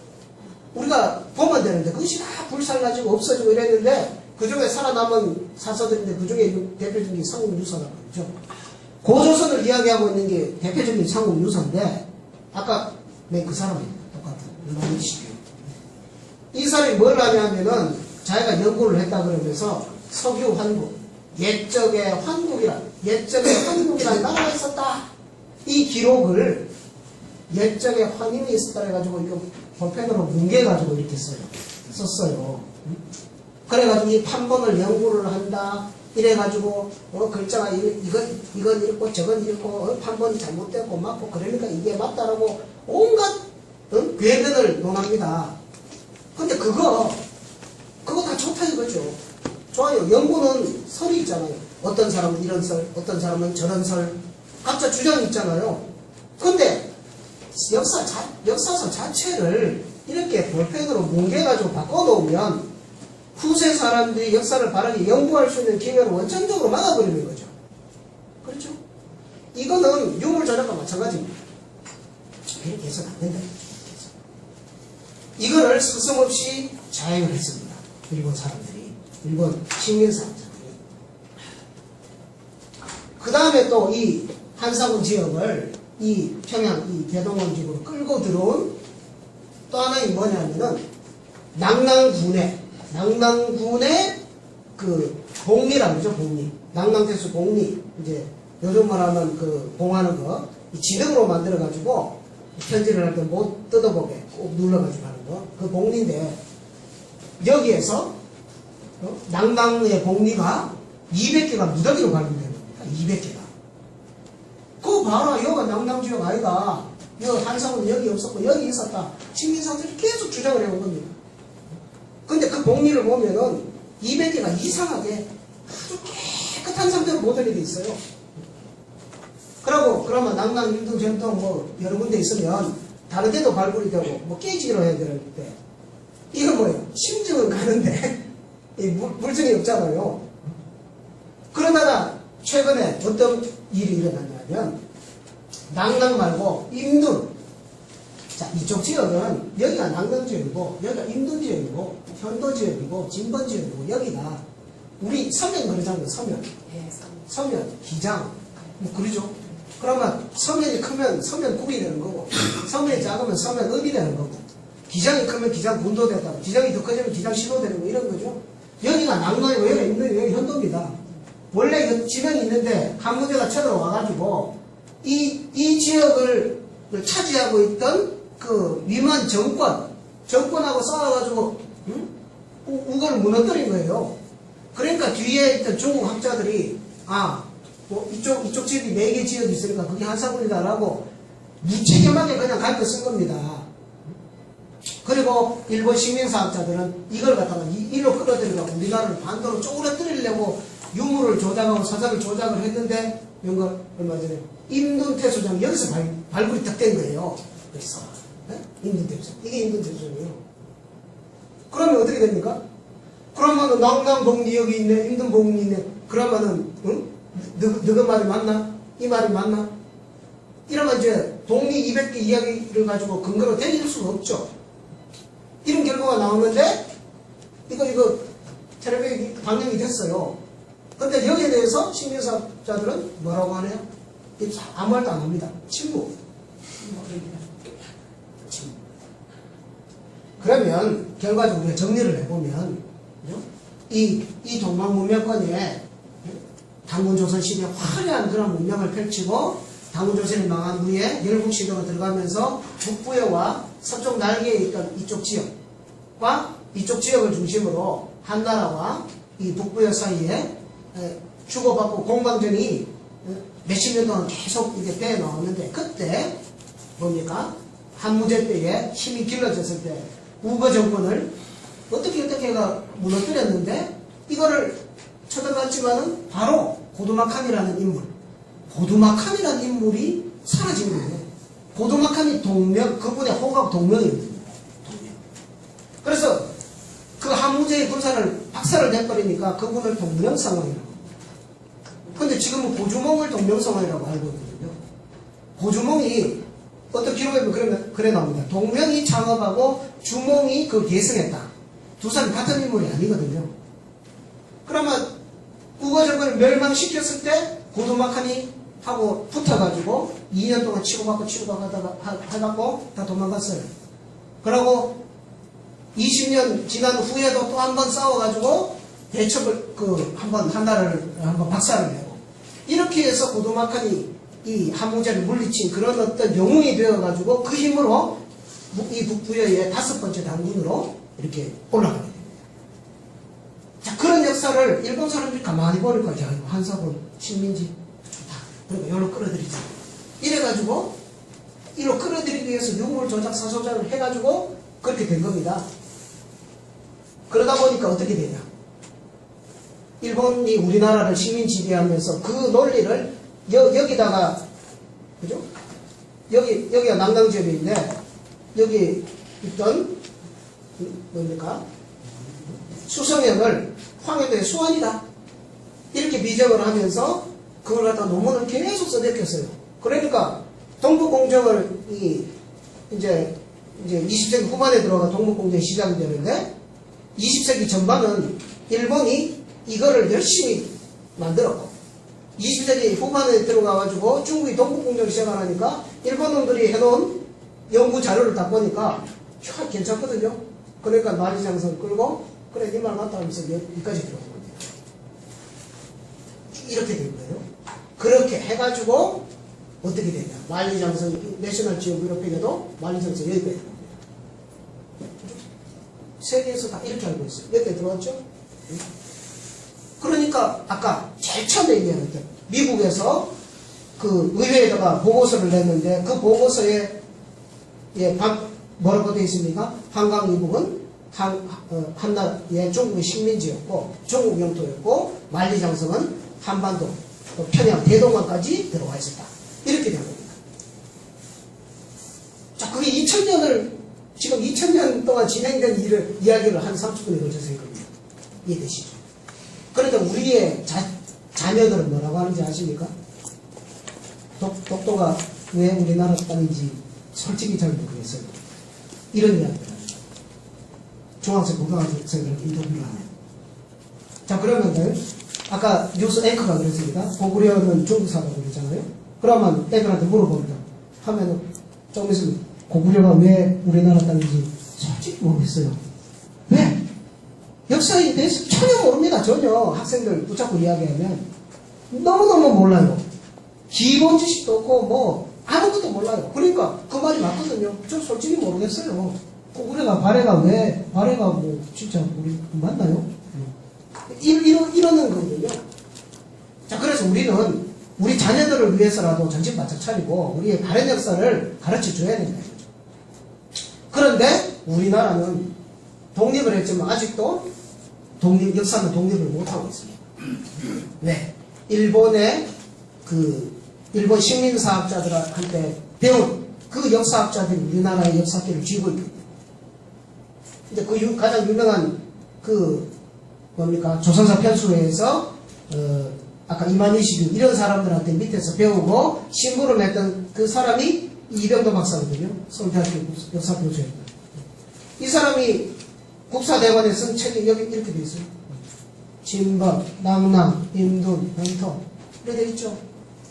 우리가 보면 되는데 그것이 다 불살라지고 없어지고 이랬는데 그 중에 살아남은 사서들인데 그 중에 대표적인 게 상국유서라고 그러죠. 고조선을 이야기하고 있는 게 대표적인 상국유서인데 아까 그 사람입니다. 똑같은 이마니시류. 이 사람이 뭘 하냐면은 자기가 연구를 했다 그러면서 석유 환국, 옛적에 환국이라는 나라가 있었다. 이 기록을 옛적에 환인이 있었다 해가지고 이거 볼펜으로 뭉개가지고 이렇게 썼어요. 그래가지고 이 판본을 연구를 한다. 이래가지고 글자가 이건 읽고 저건 읽고 판본이 잘못됐고 맞고 그러니까 이게 맞다라고 온갖 궤변을 논합니다. 근데 그거 다 좋다 이거죠. 좋아요. 연구는 설이 있잖아요. 어떤 사람은 이런 설, 어떤 사람은 저런 설, 각자 주장이 있잖아요. 근데 역사서 자체를 이렇게 볼펜으로 뭉개가지고 바꿔놓으면 후세 사람들이 역사를 바르게 연구할 수 있는 기회를 원천적으로 막아버리는 거죠. 그렇죠? 이거는 유물 조작과 마찬가지입니다. 이렇게 해서는 안 된다. 이거를 서슴없이 자행을 했습니다. 일본 사람들이, 일본 식민사람들이. 다음에 또 이 한사군 지역을 이 평양 이 대동원 지구로 끌고 들어온 또 하나의 뭐냐면은 낙랑군의 그 복리라고 그러죠. 복리. 낙랑태수 복리. 이제 요즘 말하면 그 봉하는 거 이 지능으로 만들어 가지고 편지를 할 때 못 뜯어보게 꼭 눌러가지고 하는 거. 그 복리인데 여기에서 낙랑의 복리가 200개가 무더기로 발견되는 겁니다. 200개가. 그거 봐라. 여기가 낙랑지역 아이가. 여기 한사군은 여기 없었고 여기 있었다. 식민사들이 계속 주장을 해온 겁니다. 근데 그 복리를 보면은 200개가 이상하게 아주 깨끗한 상태로 모델이 돼 있어요. 그러면 낙랑 일동 전통 뭐 여러 군데 있으면 다른 데도 발굴이 되고 뭐 깨지기로 해야 되는데 이건 뭐예요? 심증은 가는데 물증이 없잖아요. 그러다가 최근에 어떤 일이 일어났냐면 낙랑 말고 임둔. 자, 이쪽 지역은 여기가 낙랑 지역이고 여기가 임둔 지역이고 현도 지역이고 진번 지역이고 여기가 우리 서면 그러잖아요. 서면. 예, 서면, 기장 뭐 그러죠. 그러면 서면이 크면 서면국이 되는 거고 서면이 작으면 서면읍이 되는 거고 기장이 크면 기장군도 되고 기장이 더 커지면 기장시도 되는 거 이런 거죠. 여기가 낙랑이고 여기가 임둔이고 여기 현도입니다. 원래 이 지명이 있는데 한무제가 쳐들어와가지고 이 지역을 차지하고 있던 그 위만 정권하고 싸워가지고 우거를 무너뜨린 거예요. 그러니까 뒤에 있던 중국 학자들이 뭐 이쪽 지역이 4개 지역이 있으니까 그게 한사군이다라고 무책임하게 그냥 가르쳐 쓴 겁니다. 그리고 일본 식민사학자들은 이걸 갖다가 이로 끌어들여서 우리나라를 반도로 쪼그러뜨리려고 유물을 조작하고 사설을 조작을 했는데 이거 얼마 전에 임둔태수장 여기서 발굴이 딱 된 거예요. 그래서 임둔태수장 이게 임둔태수장이에요. 그러면 어떻게 됩니까? 그러면은 낙랑복리 여기 있네, 임둔복리 있네. 그러면은 너그 말이 맞나? 이 말이 맞나? 이러면 이제 독리 200개 이야기를 가지고 근거로 대줄 수가 없죠. 이런 결과가 나오는데 이거 텔레비전이 방영이 됐어요. 근데 여기에 대해서 식민사자들은 뭐라고 하네요? 아무 말도 안 합니다. 침묵. 그러면 결과적으로 우리가 정리를 해보면 이 동방문명권에 당군조선 시대에 화려한 그런 문명을 펼치고 당군조선이 망한 후에 열국시대가 들어가면서 북부여와 서쪽 날개에 있던 이쪽 지역과 이쪽 지역을 중심으로 한나라와 이 북부여 사이에 주고받고 공방전이 몇십 년 동안 계속 이게 돼 나왔는데 그때 뭡니까? 한무제 때에 힘이 길러졌을 때 우거 정권을 어떻게 해가 무너뜨렸는데 이거를 쳐들어갔지만은 바로 고두막함이라는 인물이 사라진 거예요. 고두막함이 그분의 호각 동명이거든요. 그래서 그 한무제의 군사를 박살을 내버리니까 그분을 동명상황이라고. 근데 지금은 고주몽을 동명상황이라고 알고 있거든요. 고주몽이 어떤 기록에 보면 그래 나옵니다. 동명이 창업하고 주몽이 그 계승했다. 두 사람이 같은 인물이 아니거든요. 그러면 우거 정권을 멸망시켰을 때 고두막함이 하고 붙어가지고 2년 동안 치고받고 해갖고 다 도망갔어요. 그러고 20년 지난 후에도 또 한 번 싸워가지고 대첩을 한번 한나라를 한번 박살을 내고 이렇게 해서 고두막함이 이 한무제를 물리친 그런 어떤 영웅이 되어가지고 그 힘으로 이 북부여의 5번째 당군으로 이렇게 올라가게 됩니다. 자, 그런 역사를 일본 사람들이 가만히 보니까 야, 이거 한사군 식민지 좋다. 그러니까 여기로 끌어들이자. 이래가지고 이로 끌어들이기 위해서 유물 조작, 사조작을 해가지고 그렇게 된 겁니다. 그러다 보니까 어떻게 되냐? 일본이 우리나라를 식민 지배하면서 그 논리를 여기다가 그죠? 여기가 낙랑지역인데 여기 있던 뭡니까? 수성역을 황해도의 수원이다. 이렇게 비정을 하면서 그걸 갖다 논문을 계속 써댔겠어요. 그러니까 동북공정을 이제 20세기 후반에 들어가 동북공정이 시작이 되는데 20세기 전반은 일본이 이거를 열심히 만들었고 20세기 후반에 들어가가지고 중국이 동북공정을 시작하니까 일본 놈들이 해놓은 연구 자료를 딱 보니까 야, 괜찮거든요. 그러니까 만리장성 끌고 그래 네 말 맞다 하면서 여기까지 들어온 겁니다. 이렇게 된 거예요. 그렇게 해가지고 어떻게 되냐. 만리장성 내셔널 지오그래픽에도 만리장성 여기까지 들어옵니다. 세계에서 다 이렇게 알고 있어요. 몇 개 들어왔죠? 그러니까 아까 제일 처음에 얘기했는데 미국에서 그 의회에다가 보고서를 냈는데 그 보고서에 뭐라고 되어 있습니까? 한강 이북은 중국의 식민지였고 중국 영토였고 만리장성은 한반도 평양 대동강까지 들어와 있었다. 이렇게 된 겁니다. 자, 그게 2000년을 지금 2000년 동안 진행된 이야기를 한 30분에 걸쳐서 한 겁니다. 이해되시죠? 그런데 우리의 자녀들은 뭐라고 하는지 아십니까? 독도가 왜 우리나라 땅인지 솔직히 잘 모르겠어요. 이런 이야기를 합니다. 중학생, 고등학생들 인터뷰를 하면. 자, 그러면 아까 뉴스 앵커가 그랬습니다. 고구려는 중국사라고 그랬잖아요. 그러면 애들한테 물어봅니다. 하면은 조금 있으면 고구려가 왜 우리나라 땅인지 솔직히 모르겠어요. 왜? 역사에 대해서 전혀 모릅니다. 전혀. 학생들 붙잡고 이야기하면 너무너무 몰라요. 기본 지식도 없고 뭐 아무것도 몰라요. 그러니까 그 말이 맞거든요. 저 솔직히 모르겠어요. 고구려가 발해가 뭐 진짜 우리 맞나요? 이러는 거거든요. 자, 그래서 우리는 우리 자녀들을 위해서라도 정신 바짝 차리고 우리의 발해 역사를 가르쳐 줘야 된다. 그런데 우리나라는 독립을 했지만 아직도 역사는 독립을 못하고 있습니다. 왜? 일본의 일본 식민사학자들한테 배운 그 역사학자들이 우리나라의 역사기를 쥐고 있거든요. 근데 그 가장 유명한 조선사 편수회에서 아까 이만희식 이런 사람들한테 밑에서 배우고 심부름 했던 그 사람이 이병도 박사거든요. 서울대학교 역사교수였고. 이 사람이 국사대관에 쓴 책이 여기 이렇게 되어 있어요. 진법, 낭랑, 임둔, 벤터 이렇게 되어 있죠.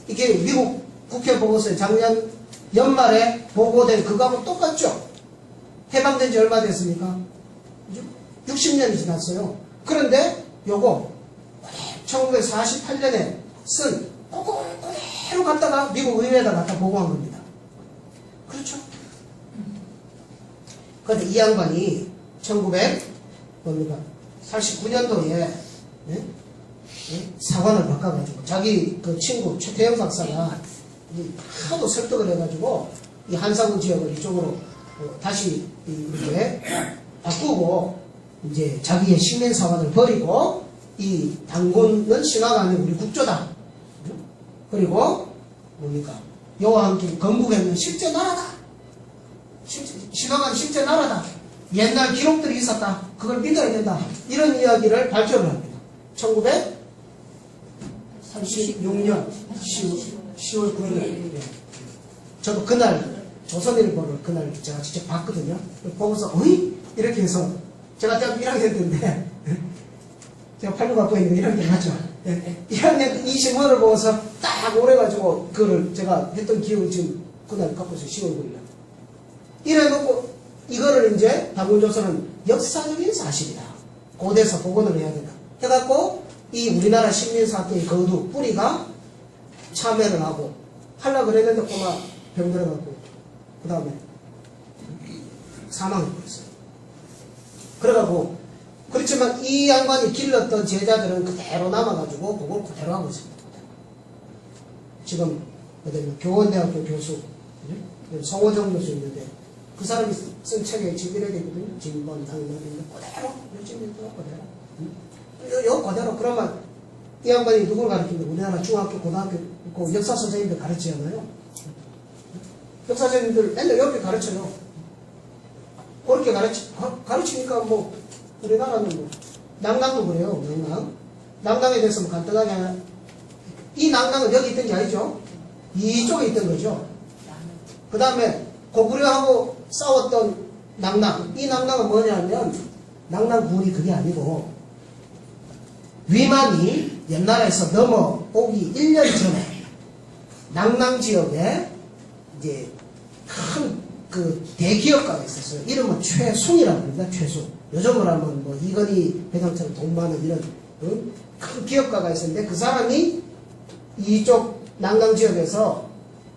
이게 미국 국회 보고서에 작년 연말에 보고된 그거하고 똑같죠. 해방된 지 얼마 됐습니까? 60년이 지났어요. 그런데 요거 1948년에 쓴 그대로 갖다가 미국 의회에다 갖다 보고한 겁니다. 그렇죠? 그런데 이 양반이 1989년도에 사관을 바꿔가지고 자기 그 친구 최태영 박사가 하도 설득을 해가지고 이 한사군 지역을 이쪽으로 다시 이렇게 바꾸고 이제 자기의 식민사관을 버리고 이 당군은 신화가 아니고 우리 국조다. 그리고 여호와 함께 건국에는 실제 나라다. 신화가 실제 나라다. 옛날 기록들이 있었다. 그걸 믿어야 된다. 이런 이야기를 발표를 합니다. 1936년 10월 9일. 저도 그날 조선일보를 그날 제가 직접 봤거든요. 보면서 어이? 이렇게 해서 제가 대학교 1학년 때인데 제가 8년 갖고 있는 1학년 맞죠? 1학년 이 신문을 보고서 딱 오래가지고 그거를 제가 했던 기억을 지금 그날 갖고 있어요. 10월 9일. 이래놓고 이거를 이제 다문조선은 역사적인 사실이다. 고대에서 복원을 해야 된다. 해갖고 이 우리나라 식민사학계의 거두 뿌리가 참여를 하고 하려고 그랬는데 꼬마 병들어갖고 그 다음에 사망을 했어요. 그래갖고 그렇지만 이 양반이 길렀던 제자들은 그대로 남아가지고 그걸 그대로 하고 있습니다. 지금 교원대학교 교수 성호정 교수 있는데 그 사람이 쓴 책에 지금 이래 되거든요. 진본, 당론인데 그대로 열심히도 그대로 요 그대로. 그러면 이 양반이 누굴 가르칩니까? 우리나라 중학교, 고등학교 역사 선생님들 가르치잖아요. 역사 선생님들 맨날 이렇게 가르쳐요. 그렇게 가르치니까 뭐 우리나라는 뭐 낭랑도 그래요. 낭랑에 대해서 뭐 간단하게 이 낭랑은 여기 있던 게 아니죠. 이쪽에 있던 거죠. 그 다음에 고구려하고 싸웠던 낭랑. 이 낭랑은 뭐냐면 낭랑군이 그게 아니고 위만이 옛날에서 넘어오기 1년 전에 낭낭 지역에 이제 큰 그 대기업가가 있었어요. 이름은 최순이라고 합니다. 최순. 요즘으로 하면 뭐 이건희 회장처럼 돈 많은 이런 큰 기업가가 있었는데 그 사람이 이쪽 낭낭 지역에서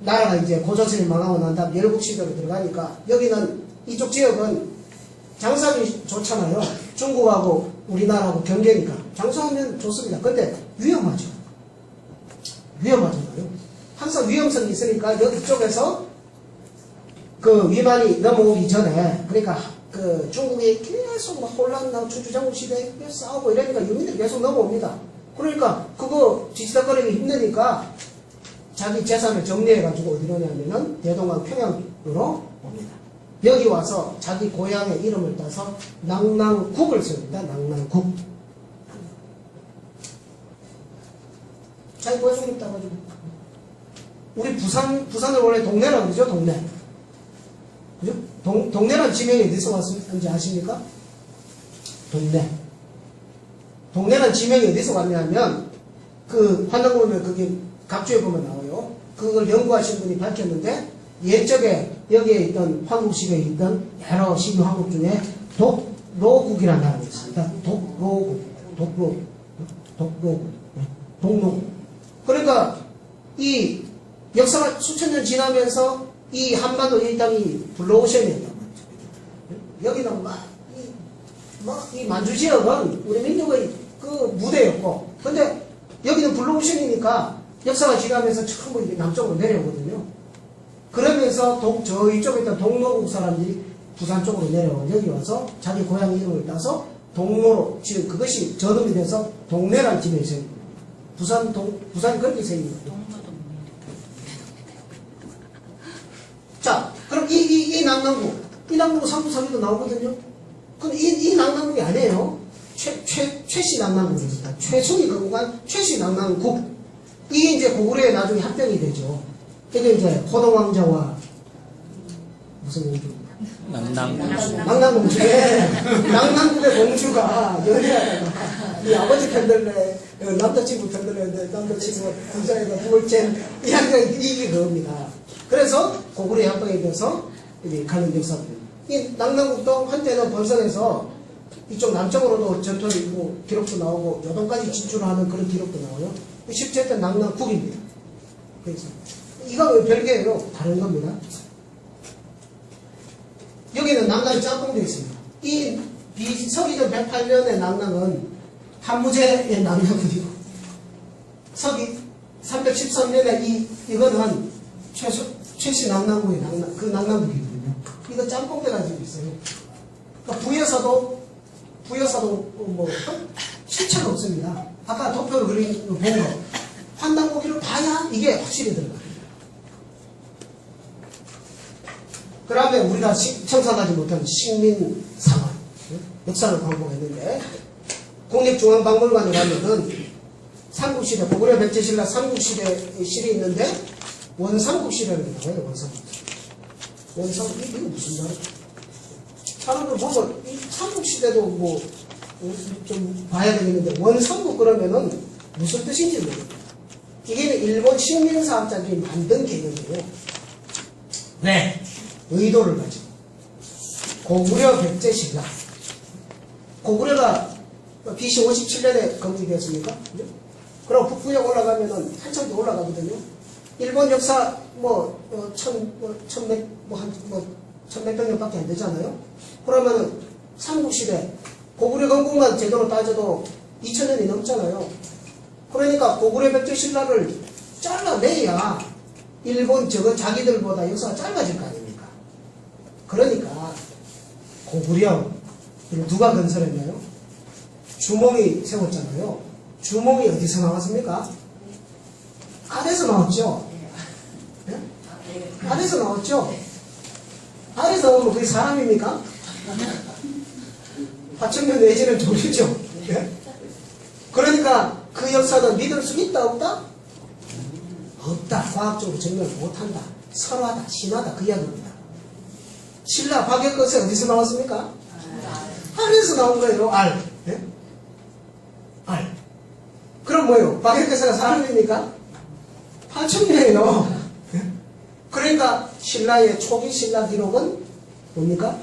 나라가 이제 고조선이 망하고 난 다음 열국 시대로 들어가니까 여기는 이쪽 지역은 장사하기 좋잖아요. 중국하고 우리나라하고 경계니까 장사하면 좋습니다. 근데 위험하죠. 위험하잖아요. 항상 위험성이 있으니까 여기 쪽에서 그 위만이 넘어오기 전에 그러니까 그 중국이 계속 막 혼란 나고 주주장국 시대에 싸우고 이러니까 유민들이 계속 넘어옵니다. 그러니까 그거 뒤지다거리기 힘드니까 자기 재산을 정리해가지고 어디로 오냐면은 대동강 평양으로 옵니다. 여기 와서 자기 고향의 이름을 따서 낭낭국을 씁니다. 낭낭국. 자기 고향 이름 따가지고. 우리 부산을 원래 동네라고 그러죠, 동네. 그죠? 동네란 지명이 어디서 왔는지 아십니까? 동네. 동네란 지명이 어디서 왔냐면, 그, 환당 보면 거기 각주에 보면 나와요. 그걸 연구하신 분이 밝혔는데, 옛적에 여기에 있던 황국시대에 있던 여러 시기 황국 중에 독로국이라는 나라가 있습니다. 독로국. 그러니까 이 역사가 수천 년 지나면서 이 한반도 이 땅이 블루오션이었단 말이죠. 여기는 이 만주 지역은 우리 민족의 그 무대였고, 근데 여기는 블루오션이니까 역사가 지나면서 전부 남쪽으로 내려오거든요. 그러면서 저희 쪽에 있던 동로국 사람들이 부산 쪽으로 내려와 여기 와서 자기 고향 이름을 따서 동로로 지금 그것이 저름이 돼서 동네란 지명이 생깁니다. 부산 그렇게 생깁니다. 자, 그럼 이 낭낭국 상부 3위도 나오거든요. 근데 이 낭낭국이 아니에요. 최씨 낭낭국입니다. 최순이 거구간 최씨 낭낭국. 이게 이제 고구려에 나중에 합병이 되죠. 이게 이제 호동왕자와 무슨 공주? 낭낭공주에 낭낭국의 공주가 연애하다가 이 아버지 편들래 남자친구 편들래 남자친구가 부자에다 둘째 이 한명이 이게 그겁니다. 그래서 고구려에 합병이 돼서 이제 가는 역사입니다. 이 낭낭국도 한때는 번성해서 이쪽 남쪽으로도 전투를 이루고 기록도 나오고 요동까지 진출하는 그런 기록도 나와요. 실제 낭낭국입니다. 그래서 이거 별개예요. 다른 겁니다. 여기는 낭낭이 짬뽕되어 있습니다. 이 서기전 108년의 낭낭은 한무제의 낭낭이고 서기 313년에 이거는 최씨 낭낭국의 그 낭낭국이거든요. 이거 짬뽕돼 가지고 있어요. 그러니까 부여사도 뭐 실체가 없습니다. 아까 도표를 그린 거 본 거 환단고기를 봐야 이게 확실히 들어가요. 그 다음에 우리가 청산하지 못한 식민상황 역사를 공부했는데 국립중앙박물관에 가면은 삼국시대 고구려 백제신라 삼국시대 실이 있는데 원삼국시라는 게 나와요. 원삼국 이게 무슨 말이야? 사람들 보면 이 삼국시대도 뭐 좀 봐야 되겠는데 원삼국 그러면은 무슨 뜻인지 모르겠어요. 이게 일본 식민사학자들이 만든 개념이에요. 왜? 의도를 가지고. 고구려 백제신라. 고구려가 BC 57년에 건국되었습니까? 그럼 북부역 올라가면은 한참 더 올라가거든요. 일본 역사 천몇백 년밖에 안 되잖아요. 그러면은 삼국시대 고구려 건국만 제대로 따져도 2000년이 넘잖아요. 그러니까 고구려 백제신라를 잘라내야 일본 자기들보다 역사가 짧아질 거 아닙니까? 그러니까 고구려 누가 건설했나요? 주몽이 세웠잖아요. 주몽이 어디서 나왔습니까? 아래에서 나왔죠. 네? 아래에서 나왔죠. 아래에서 나오면 그게 사람입니까? 화천면 내지는 조류죠. 네? 그러니까 그 역사는 믿을 수 있다 없다? 없다. 과학적으로 증명을 못한다. 설화다. 신화다. 그 이야기입니다. 신라 박역것에 어디서 나왔습니까? 알에서 나온 거예요. 알. 네? 알. 그럼 뭐예요? 박혁대사가 사람입니까? 파충류예요. 그러니까 신라의 초기 신라 기록은 뭡니까?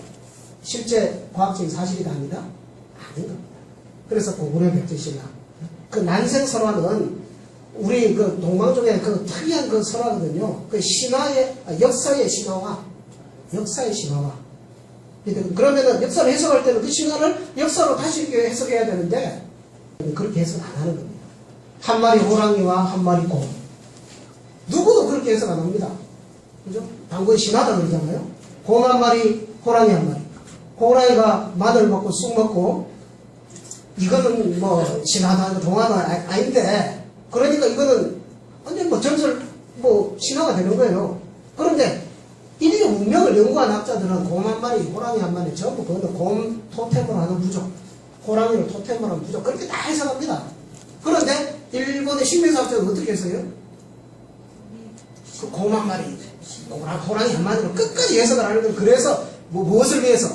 실제 과학적인 사실이 아니다? 아닌 겁니다. 그래서 고구려 백제신라. 그 난생설화는 우리 그 동방쪽에 그 특이한 그 설화거든요. 그 신화의, 역사의 신화와, 역사의 신화와. 그러면은 역사를 해석할 때는 그 신화를 역사로 다시 이렇게 해석해야 되는데, 그렇게 해석 안 하는 겁니다. 한 마리 호랑이와 한 마리 곰. 누구도 그렇게 해석 안 합니다. 그죠? 당군 신화다 그러잖아요. 곰 한 마리, 호랑이 한 마리. 호랑이가 마늘 먹고 쑥 먹고, 이거는 뭐 신화다, 동화다 아닌데, 그러니까 이거는 완전 뭐 전설, 뭐 신화가 되는 거예요. 그런데 인류 문명을 연구한 학자들은 곰 한 마리, 호랑이 한 마리 전부 그거는 곰 토템으로 하는 부족, 호랑이를 토템으로 하는 부족, 그렇게 다 해석합니다. 그런데 일본의 식민사학자는 어떻게 했어요? 그 곰 한 마리, 호랑이 한 마리로 끝까지 해석을 하는 거예요. 그래서 무엇을 위해서?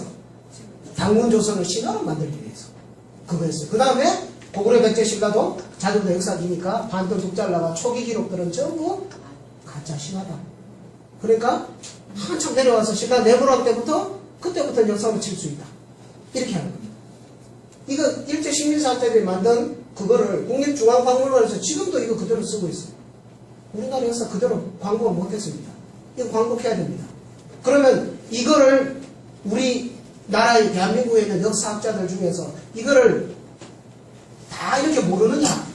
당군조선을 신화로 만들기 위해서. 그거였어요. 그 다음에 고구려 백제 신라도 자료도 역사기니까 반도 독잘라가 초기 기록들은 전부 가짜 신화다. 그러니까 한참 내려와서 신라 내부락 때부터 그때부터 역사를 칠 수 있다. 이렇게 하는 겁니다. 이거 일제 식민사학자들이 만든 그거를 국립중앙박물관에서 지금도 이거 그대로 쓰고 있어요. 우리나라 역사 그대로 광고를 못했습니다. 이거 광고해야 됩니다. 그러면 이거를 우리 나라의 대한민국에 있는 역사학자들 중에서 이거를 다 이렇게 모르느냐?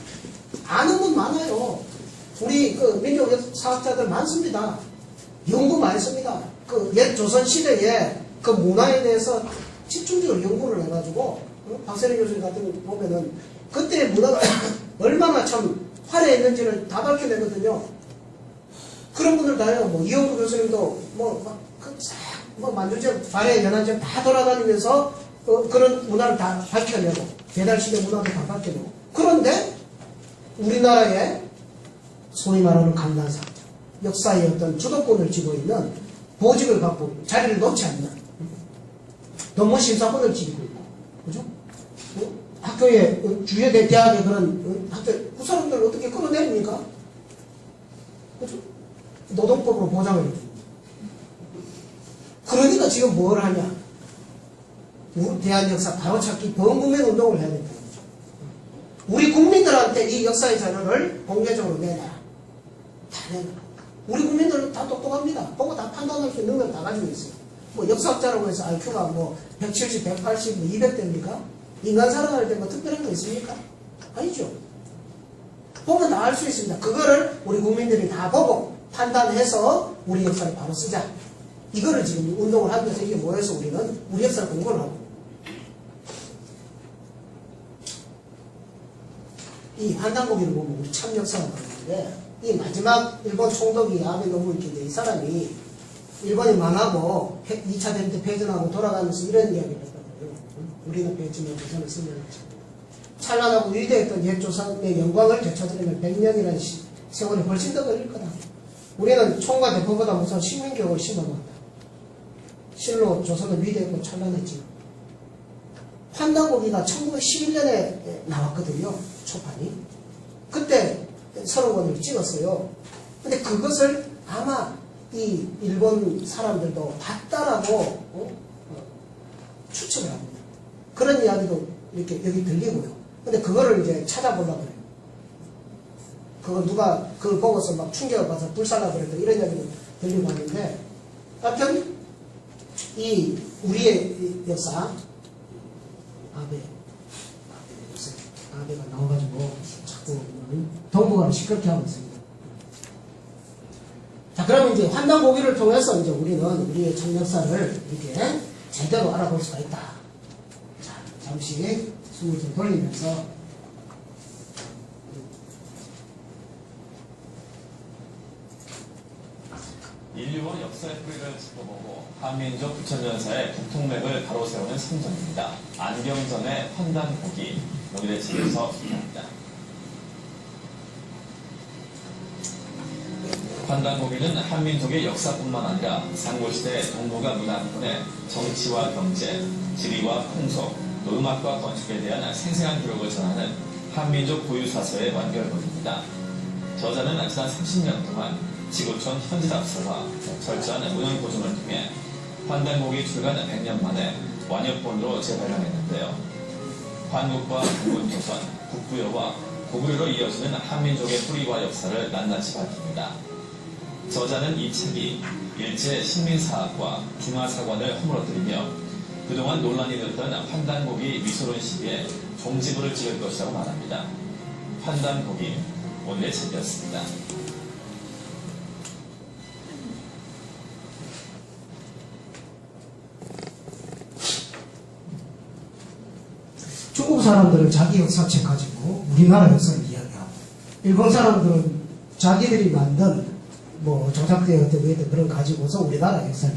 아는 분 많아요. 우리 그 민족 역사학자들 많습니다. 연구 많이 씁니다. 그 옛 조선 시대에 그 문화에 대해서 집중적으로 연구를 해가지고 박세리 교수님 같은 거 보면은 그때 문화가 얼마나 참 화려했는지를 다 밝혀내거든요. 그런 분들 다요. 뭐 이영구 교수님도 뭐 만주적 발해 연안적 다 돌아다니면서 그런 문화를 다 밝혀내고 배달시대 문화도 다 밝혀내고. 그런데 우리나라의 소위 말하는 강단사 역사의 어떤 주도권을 쥐고 있는 보직을 갖고 자리를 놓지 않는 논문 심사권을 쥐고 있고, 그죠? 학교에 주요 대학의 그런 학교 그 사람들 어떻게 끌어내립니까? 그죠? 노동법으로 보장을 해요. 그러니까 지금 뭘 하냐? 우리 대한 역사 바로찾기 범국민 운동을 해야 된다는 거죠. 우리 국민들한테 이 역사의 자료를 공개적으로 내놔라. 다 내놔라. 우리 국민들은 다 똑똑합니다. 보고 다 판단할 수 있는 걸 다 가지고 있어요. 뭐 역사학자라고 해서 IQ가 뭐 170, 180, 뭐 200대입니까? 인간 살아갈 때 뭐 특별한 거 있습니까? 아니죠. 보면 다 알 수 있습니다. 그거를 우리 국민들이 다 보고 판단해서 우리 역사를 바로 쓰자. 이거를 지금 운동을 하면서 이게 모여서 우리는 우리 역사를 공부를 하고. 이 한단고기를 보면 우리 참 역사가 나오는데, 이 마지막 일본 총독이 아베 노부이키인데 이 사람이 일본이 망하고 2차 대전 때 패전하고 돌아가면서 이런 이야기를 했거든요. 우리는 패전을 조선을 쓰면 찬란하고 위대했던 옛 조선의 영광을 되찾으려면 100년이라는 세월이 훨씬 더 걸릴 거다. 우리는 총과 대포보다 우선 식민교육을 심어놓았다. 실로 조선은 위대했고 찬란했지만 환단고기가 1911년에 나왔거든요. 초판이. 그때 30권을 찍었어요. 근데 그것을 아마 이 일본 사람들도 봤다라고 추측을 합니다. 그런 이야기도 이렇게 여기 들리고요. 근데 그거를 이제 찾아보려고 해요. 그거 누가 그걸 보고서 막 충격을 받아서 불살라 그랬다 이런 이야기도 들리고 하는데, 하여튼 이 우리의 역사 아베가 나와가지고 자꾸 동북아를 시끄럽게 하고 있습니다. 자, 그러면 이제 환단고기를 통해서 이제 우리는 우리의 참 역사를 이렇게 제대로 알아볼 수가 있다. 자, 잠시 숨을 좀 돌리면서 인류의 역사의 뿌리를 짚어보고 한민족 부천전사의 국통맥을 바로 세우는 성전입니다. 안경전의 환단고기 모델의 집에서 소개합니다. 환단고기는 한민족의 역사뿐만 아니라 상고시대 동북아 문화권의 정치와 경제, 지리와 풍속, 또 음악과 건축에 대한 생생한 기록을 전하는 한민족 고유사서의 완결본입니다. 저자는 지난 30년 동안 지구촌 현지 답서와 철저한 운영 보존을 통해 환단곡이 출간 100년 만에 완역본으로 재발간했는데요. 한국과 중군조선, 북부여와 고구려로 이어지는 한민족의 뿌리와 역사를 낱낱이 밝힙니다. 저자는 이 책이 일제 식민사학과 중화사관을 허물어뜨리며 그동안 논란이 됐던 환단곡이 미소론 시기에 종지부를 찍을 것이라고 말합니다. 환단곡이 오늘의 책이었습니다. 중국 사람들은 자기 역사책 가지고 우리나라 역사를 이야기하고, 일본 사람들은 자기들이 만든 뭐 조작되었던 그런 가지고서 우리나라 역사를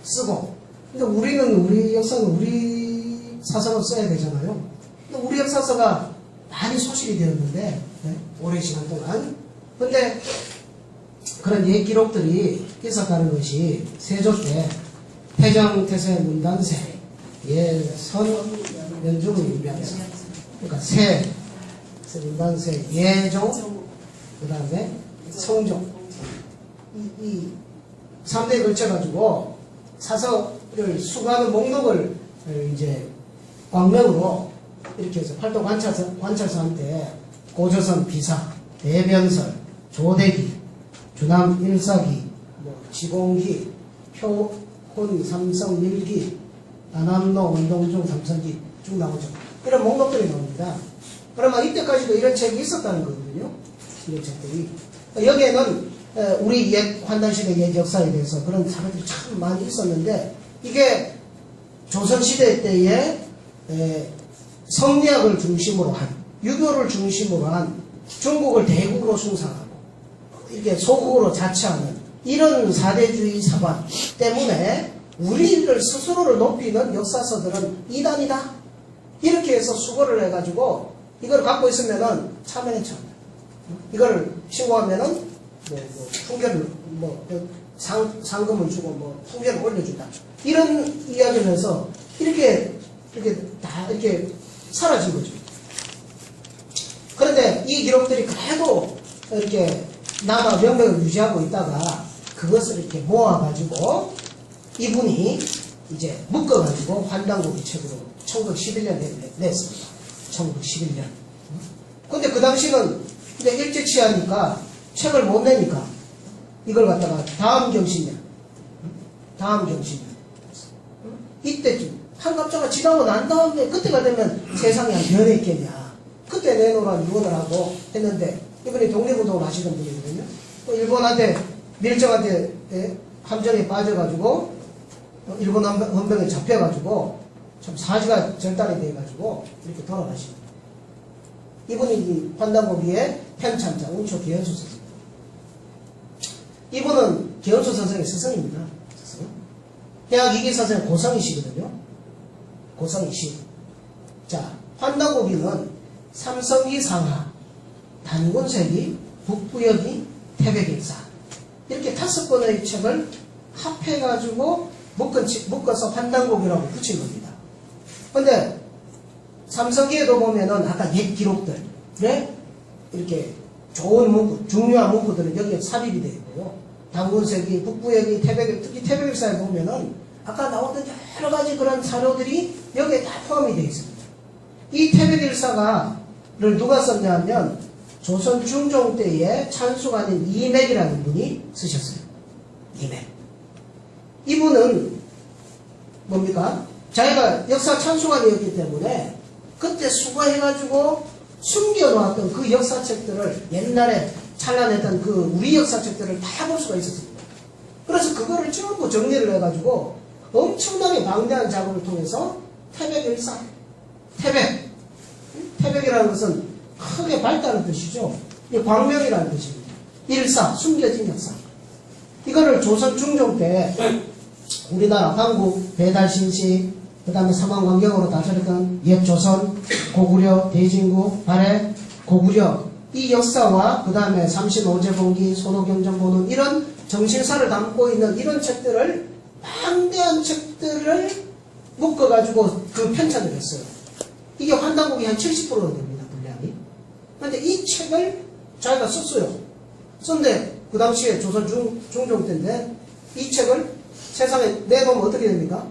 쓰고, 근데 우리는 우리 역사는 우리 사서를 써야 되잖아요. 근데 우리 역사서가 많이 소실이 되었는데, 네? 오랜 시간 동안. 근데 그런 옛 기록들이 있었다는 것이 세조 때 태정태세 문단세 예선연중을 위하여서, 그러니까 문단세 예종, 그 다음에 성종, 이 3대에 걸쳐가지고 사서를 수거하는 목록을 이제 광명으로 이렇게 해서 팔도 관찰사한테 고조선 비사, 대변설, 조대기, 주남 일사기, 뭐 지공기, 표혼 삼성 밀기, 안암로 원동중 삼성기 쭉 나오죠. 이런 목록들이 나옵니다. 그러면 이때까지도 이런 책이 있었다는 거거든요. 이런 책들이. 여기에는 우리 옛 환단시대 옛 역사에 대해서 그런 사람들이 참 많이 있었는데, 이게 조선시대 때에 성리학을 중심으로 한, 유교를 중심으로 한 중국을 대국으로 숭상하고 이렇게 소국으로 자처하는 이런 사대주의 사관 때문에 우리를 스스로를 높이는 역사서들은 이단이다, 이렇게 해서 수거를 해가지고 이걸 갖고 있으면은 참여는 참, 이걸 신고하면은 풍계를 상금을 주고 풍계를 올려준다, 이런 이야기를 해서 이렇게 다 이렇게 사라진 거죠. 그런데 이 기록들이 그래도 이렇게 남아 명맥을 유지하고 있다가 그것을 이렇게 모아가지고 이분이 이제 묶어가지고 환단곡이 책으로 1911년에 냈습니다. 1911년. 근데 그 당시는 이제 일제 치하니까 책을 못 내니까 이걸 갖다가 다음 경신년 이때쯤 한갑자가 지나고 난 다음에 그때가 되면 세상이 한 변해 있겠냐, 그때 내놓으라 유언을 하고 했는데, 이분이 독립운동을 하시던 분이거든요. 일본한테 밀정한테 함정에 빠져가지고 일본 헌병에 잡혀가지고 참 사지가 절단이 돼가지고 이렇게 돌아가십니다. 이분이 이 환단곡이의 편찬자 운초 기현수 선생. 이분은 기현수 선생의 스승입니다. 스승. 대학 이기사생 고성이시거든요. 고성이시. 자, 환단곡이는 삼성기 상하, 단군세기, 북부여기, 태백일사, 이렇게 5권의 책을 합해가지고 묶어서 환단곡이라고 붙인 겁니다. 근데 삼성기에도 보면은 아까 옛 기록들에 이렇게 좋은 문구, 중요한 문구들은 여기에 삽입이 되어 있고요. 단군세기, 북부여기, 특히 태백일사에 보면은 아까 나왔던 여러 가지 그런 자료들이 여기에 다 포함이 되어 있습니다. 이 태백일사를 누가 썼냐면 조선 중종 때에 찬수관인 이맥이라는 분이 쓰셨어요. 이맥. 이분은 뭡니까? 자기가 역사 찬수관이었기 때문에 그때 수거해가지고 숨겨놓았던 그 역사책들을, 옛날에 찬란했던 그 우리 역사책들을 다 볼 수가 있었습니다. 그래서 그거를 전부 정리를 해가지고 엄청나게 방대한 작업을 통해서 태백일사, 태백이라는 것은 크게 밝다는 뜻이죠. 광명이라는 뜻입니다. 일사, 숨겨진 역사. 이거를 조선 중종 때 우리나라 한국, 배달신시, 그 다음에 사망관경으로 다스렸던 옛조선, 고구려, 대진국, 발해, 고구려, 이 역사와 그 다음에 삼신오제본기, 소도경전보는 이런 정신사를 담고 있는 이런 책들을, 방대한 책들을 묶어가지고 그 편찬을 했어요. 이게 환단곡이 한 70%가 됩니다, 분량이. 그런데 이 책을 자기가 썼어요. 썼는데 그 당시에 조선 중종 때인데 이 책을 세상에 내놓으면 어떻게 됩니까?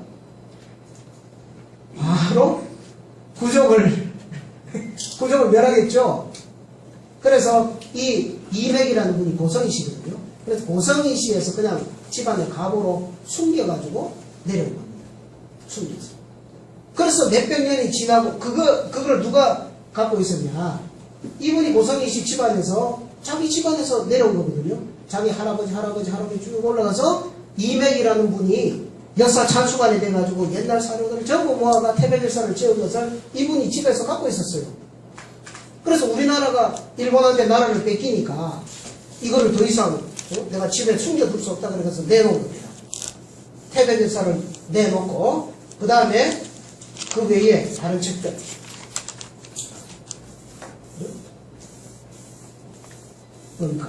바로 구족을 멸하겠죠. 그래서 이 이맥이라는 분이 고성이시거든요. 그래서 고성이시에서 그냥 집안의 가보로 숨겨가지고 내려온 겁니다. 숨겨서. 그래서 몇백 년이 지나고 그걸 누가 갖고 있었냐? 이분이 고성이시 집안에서 자기 집안에서 내려온 거거든요. 자기 할아버지 쭉 올라가서 이맥이라는 분이 역사 찬수관이 돼가지고 옛날 사료들을 전부 모아가 태백일사를 지은 것을 이분이 집에서 갖고 있었어요. 그래서 우리나라가 일본한테 나라를 뺏기니까 이거를 더 이상 내가 집에 숨겨둘 수 없다 그래서 내놓은 겁니다. 태백일사를 내놓고 그 다음에 그 외에 다른 책들 그러니까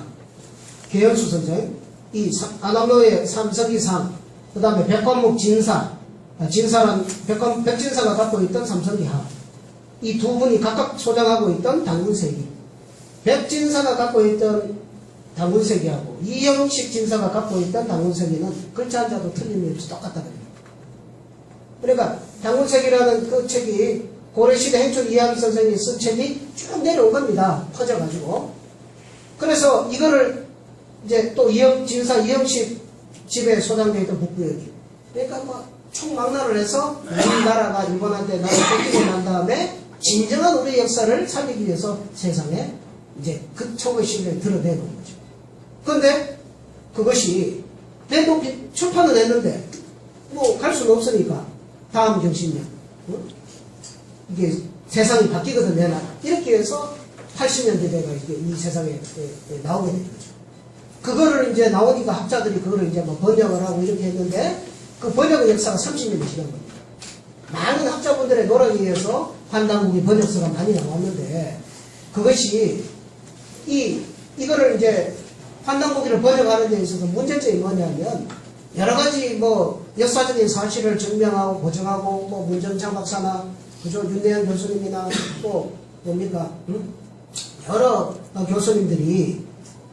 계연수 선생 이 아남로의 삼성기상 그 다음에 백관목 진사는 백진사가 갖고 있던 삼성기하 이 두 분이 각각 소장하고 있던 당군세기 백진사가 갖고 있던 당군세기하고 이영식 진사가 갖고 있던 당군세기는 글자 한자도 틀림없이 똑같다 그래요. 그러니까 당군세기라는 그 책이 고려시대 행촌 이하기 선생이 쓴 책이 쭉 내려온 겁니다. 퍼져가지고. 그래서 이거를 이제 또 진사 이영식 집에 소장되어 있던 북구역이. 그러니까 뭐 총망라를 해서 우리나라가 일본한테 나라를 뺏기고 난 다음에 진정한 우리 역사를 살리기 위해서 세상에 이제 그 촉의 신뢰를 드러내는 거죠. 그런데 그것이 출판을 했는데 뭐 갈 수는 없으니까 다음 경신년 이게 세상이 바뀌거든 내나 이렇게 해서 80년대가 이제 이 세상에 나오게 된 거죠. 그거를 이제 나오니까 학자들이 그거를 이제 뭐 번역을 하고 이렇게 했는데 그 번역의 역사가 30년이 지난 겁니다. 많은 학자분들의 노력에 의해서 환단국이 번역서가 많이 나왔는데 그것이 이거를 이제 환단국기를 번역하는 데 있어서 문제점이 뭐냐면 여러 가지 뭐 역사적인 사실을 증명하고 보정하고 뭐 문정창 박사나 그죠 윤대현 교수님이나 또 뭡니까 여러 교수님들이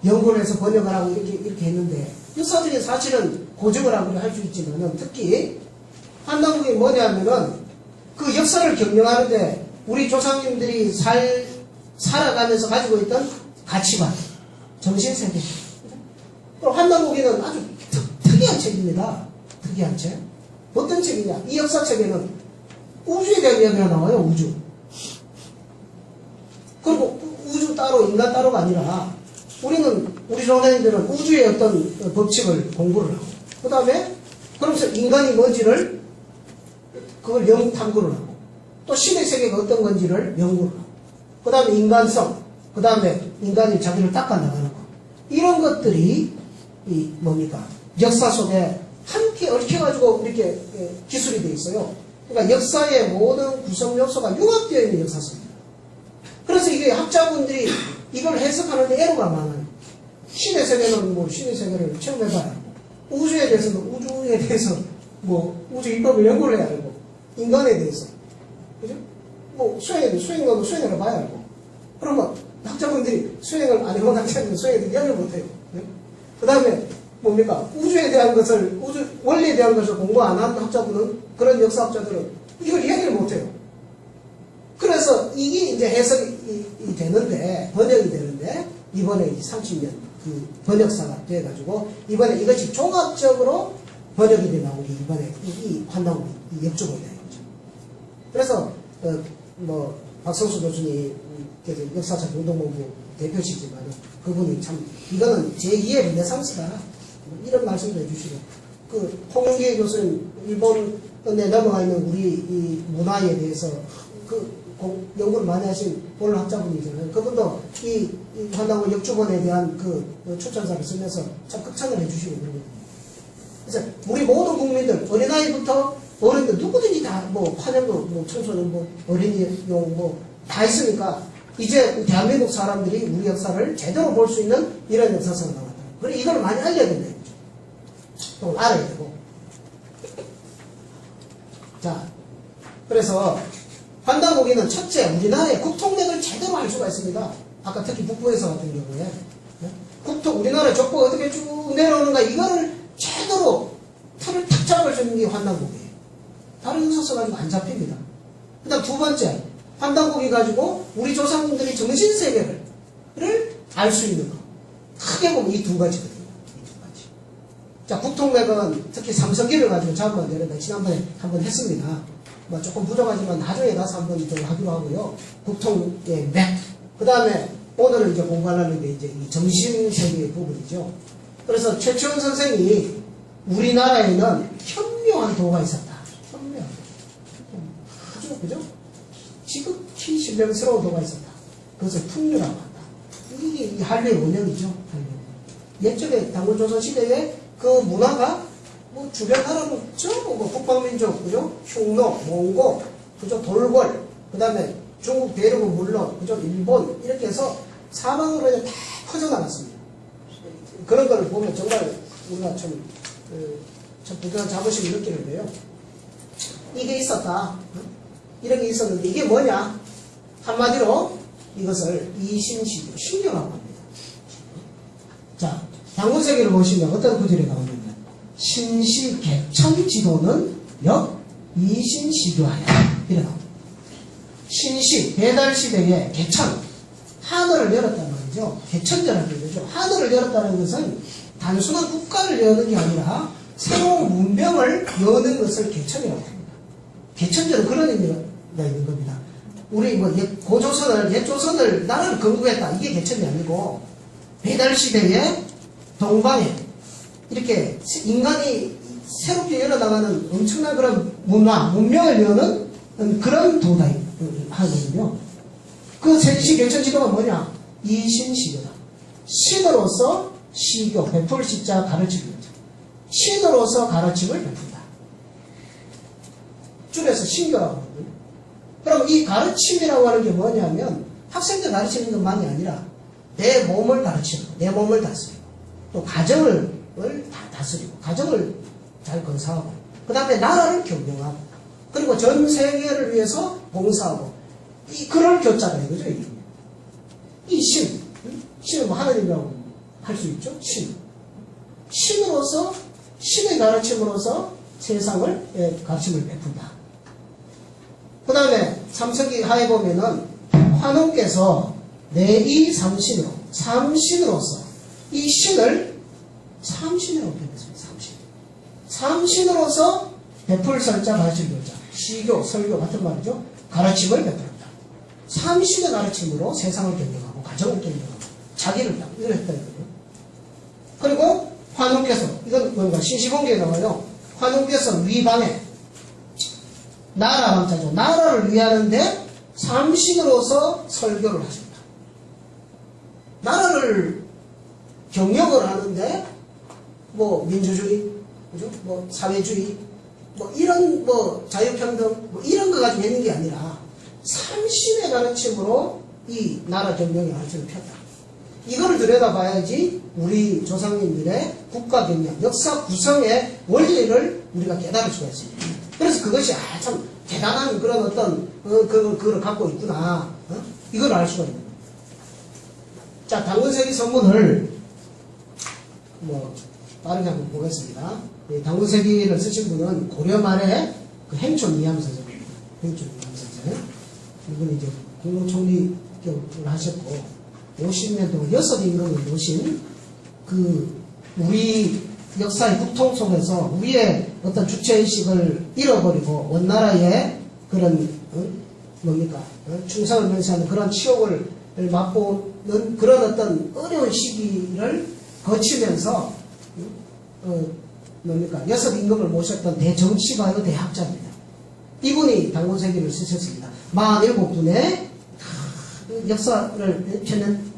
연구를 해서 번역을 하고 이렇게 했는데 역사적인 사실은 고증을 하고 할 수 있지만은 특히 환단국이 뭐냐면은 그 역사를 경영하는데 우리 조상님들이 살아가면서 가지고 있던 가치관, 정신세계. 환단국이는 아주 특이한 책입니다. 특이한 책. 어떤 책이냐? 이 역사책에는 우주에 대한 이야기가 나와요. 우주. 그리고 우주 따로 인간 따로가 아니라 우리 조상님들은 우주의 어떤 법칙을 공부를 하고 그 다음에 그러면서 인간이 뭔지를 그걸 탐구를 하고 또 신의 세계가 어떤 건지를 연구를 하고 그 다음에 인간성 그 다음에 인간이 자기를 닦아나가는 거 이런 것들이 뭡니까 역사 속에 함께 얽혀가지고 이렇게 기술이 되어 있어요. 그러니까 역사의 모든 구성 요소가 융합되어 있는 역사성입니다. 그래서 이게 학자분들이 이걸 해석하는데 애로가 많아요. 신의 세계는 뭐 신의 세계를 체험해봐야 우주에 대해서는 우주에 대해서 뭐 우주 입법을 연구를 해야 알고 인간에 대해서 그죠? 뭐 수행도 수행을 해봐야 알고 그러면 학자분들이 수행을 안 해본 학자분들은 수행에 대해 이야기를 못해요. 그 다음에 뭡니까 우주에 대한 것을 우주 원리에 대한 것을 공부 안 한 학자분은 그런 역사학자들은 이걸 이야기를 못해요. 그래서 이게 이제 해석이 되는데 번역이 되는데 이번에 30년 그 번역사가 돼가지고 이번에 이것이 종합적으로 번역이 돼 나오기 이번에 이 환단국 이 역주본이 된 거죠. 그래서 뭐 박성수 교수님께서 역사사 공동본부 대표시지만 그분이 참 이거는 제2의 르네상스다 이런 말씀도 해주시고 그 홍영기 교수님 일본에 넘어가 있는 우리 이 문화에 대해서 그 연구를 많이 하신 오늘 학자분이잖아요. 그분도 이 환단국 역주본에 대한 그 추천사를 쓰면서 참 극찬을 해주시고 그러거든요. 그래서 우리 모든 국민들 어린아이부터 어른들 누구든지 다 뭐 파년도 뭐 청소년 뭐 어린이용 뭐 다 있으니까 이제 대한민국 사람들이 우리 역사를 제대로 볼 수 있는 이런 역사서가 나왔다. 그래 이걸 많이 알려야 된다. 또 알아야 되고. 자, 그래서 환단국에는 첫째 우리나라의 국통맥을 제대로 알 수가 있습니다. 아까 특히 북부에서 같은 경우에 국토 우리나라 족보가 어떻게 쭉 내려오는가 이거를 제대로 틀을 탁 잡아주는 게 환단곡이에요. 다른 요소 써가지고 안 잡힙니다. 그 다음 두 번째 환단곡이 가지고 우리 조상님들이 정신세계를 알 수 있는 거 크게 보면 이 두 가지거든요. 이 두 가지. 자, 국통맥은 특히 삼성기를 가지고 잡으면 되는데 지난번에 한번 했습니다. 뭐 조금 부족하지만 나중에 가서 한번 더 하기로 하고요. 국통의 맥. 그 다음에 오늘은 이제 공부하려는 게 이제 이 정신세계의 부분이죠. 그래서 최치원 선생이 우리나라에는 현묘한 도가 있었다. 현묘한 도. 아주 그죠? 지극히 신명스러운 도가 있었다. 그것을 풍류라고 한다. 이게 이 한류의 원형이죠. 한류. 옛적에 당군조선 시대에 그 문화가 뭐 주변 나라는 전부 뭐 북방민족, 그죠? 흉노, 몽고, 그죠? 돌궐, 그 다음에 중국 대륙은 물론, 그죠? 일본, 이렇게 해서 사방으로 이제 다 퍼져나갔습니다. 그런 걸 보면 정말 우리가 참 부드러운 자부심을 느끼는데요. 이게 있었다. 이런 게 있었는데 이게 뭐냐? 한마디로 이것을 이신시교, 신교라고 합니다. 자, 당군세계를 보시면 어떤 구절이 나오냐면 신실개천지도는 역 이신시교하여 이래 나옵니다. 신시, 배달시대에 개천, 하늘을 열었단 말이죠. 개천제라는 얘기죠. 하늘을 열었다는 것은 단순한 국가를 여는 게 아니라 새로운 문명을 여는 것을 개천이라고 합니다. 개천제는 그런 의미가 있는 겁니다. 우리 뭐 옛조선을 나라를 건국했다. 이게 개천이 아니고 배달시대에 동방에 이렇게 인간이 새롭게 열어나가는 엄청난 그런 문화, 문명을 여는 그런 도다 하거든요. 그 세시 개천지도가 뭐냐? 이신시교다. 신으로서 시교, 베풀 시자 가르치는 거죠. 신으로서 가르침을 베푼다. 줄여서 신교라고 하거든요. 그럼 이 가르침이라고 하는 게 뭐냐면 학생들 가르치는 것만이 아니라 내 몸을 가르치는 거, 내 몸을 다스리고 또 가정을 다스리고 가정을 잘 건사하고 그 다음에 나라를 경영하고 그리고 전 세계를 위해서 봉사하고 그럴 교자가 이거죠. 이 신, 신은 뭐 하나님이라고 할 수 있죠. 신으로서 신의 가르침으로서 세상을 가르침을 베푼다. 그 다음에 삼석기 하에 보면은 환웅께서 내이 삼신으로 삼신으로서 이 신을 삼신이라고 표현했습니다. 삼신으로서 베풀 설자 가르칠 교자 시교 설교 같은 말이죠. 가르침을 베풀었다. 삼신의 가르침으로 세상을 경영하고 가정을 경영하고 자기를 딱 이걸 했다 이거예요. 그리고 환웅께서 이건 뭔가 신시공개에 나와요. 환웅께서 위방에 나라 왕자죠. 나라를 위하는데 삼신으로서 설교를 하십니다. 나라를 경영을 하는데 뭐 민주주의, 그죠? 뭐 사회주의, 뭐 이런 뭐 자유평등 뭐 이런 거 가지고 있는 게 아니라 삼신의 가르침으로 이 나라 경영의 가르침을 폈다. 이거를 들여다봐야지 우리 조상님들의 국가 경영, 역사 구성의 원리를 우리가 깨달을 수가 있습니다. 그래서 그것이 참 대단한 그런 어떤 그걸 갖고 있구나. 이걸 알 수가 있는 거예요. 자, 당군세기 선문을 뭐 빠르게 한번 보겠습니다. 당군세기를 쓰신 분은 고려 말에 그 행촌 이암 선생입니다. 행촌 이암 선생. 이분이 이제 국무총리 격을 하셨고 50년 동안 6임금을 모신 그 우리 역사의 국통 속에서 우리의 어떤 주체의식을 잃어버리고 원나라의 그런 뭡니까 충성을 명시하는 그런 치욕을 맛보는 그런 어떤 어려운 시기를 거치면서 뭡니까 6임금을 모셨던 대정치가요 대학자입니다. 이분이 당군세기를 쓰셨습니다. 47분의 역사를 펴는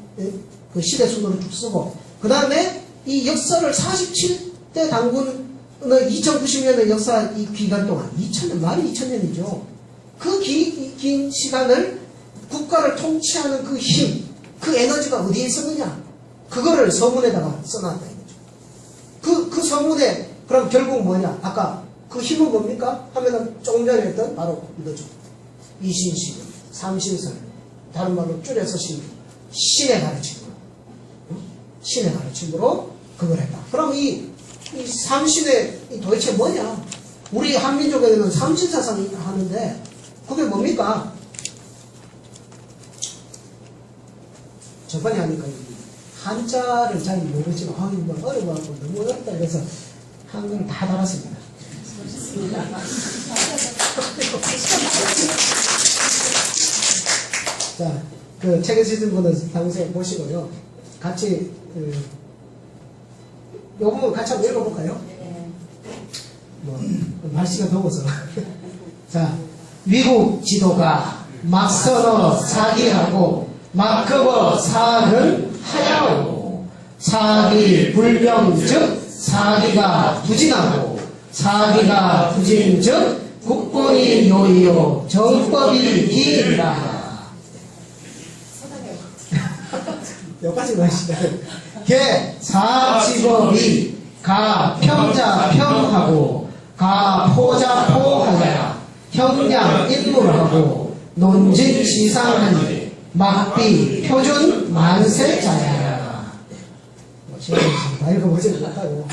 그 시대 순으로 쭉 쓰고 그 다음에 이 역사를 47대 당군의 2090년의 역사 이 기간 동안 2000년, 말이 2000년이죠. 그 긴 시간을 국가를 통치하는 그 힘, 그 에너지가 어디에 있었느냐? 그거를 서문에다가 써놨다 이거죠. 그 서문에 그럼 결국 뭐냐? 아까 그 힘은 뭡니까? 하면은 조금 전에 했던 바로 이거죠. 이신시교, 삼신설, 다른 말로 줄여서 신교. 신의 가르침으로, 신의 가르침으로 그걸 했다. 그럼 이 삼신의 도대체 뭐냐? 우리 한민족에는 삼신사상이 하는데 그게 뭡니까? 저번에 하니까 한자를 잘 모르지만 뭐 어려워하고 너무 어렵다 그래서 한글 다 달았습니다. 자, 그 책에 쓰신 분은 당시에 보시고요. 같이 요 부분 같이 한번 읽어볼까요? 뭐 날씨가 더워서. 자, 미국 지도가 막서너 사기하고 막급어 사악은 하야오. 사기 불명 즉 사기가 부진하고 사기가 부진 즉 국본이 요이요 정법이 기이라. 여기까지 마시다. 개 사직업이 가 평자 평하고 가 포자 포하야 형량 인물하고 논진 시상하니 막비 표준 만세자야. 다 읽어보지는 못하고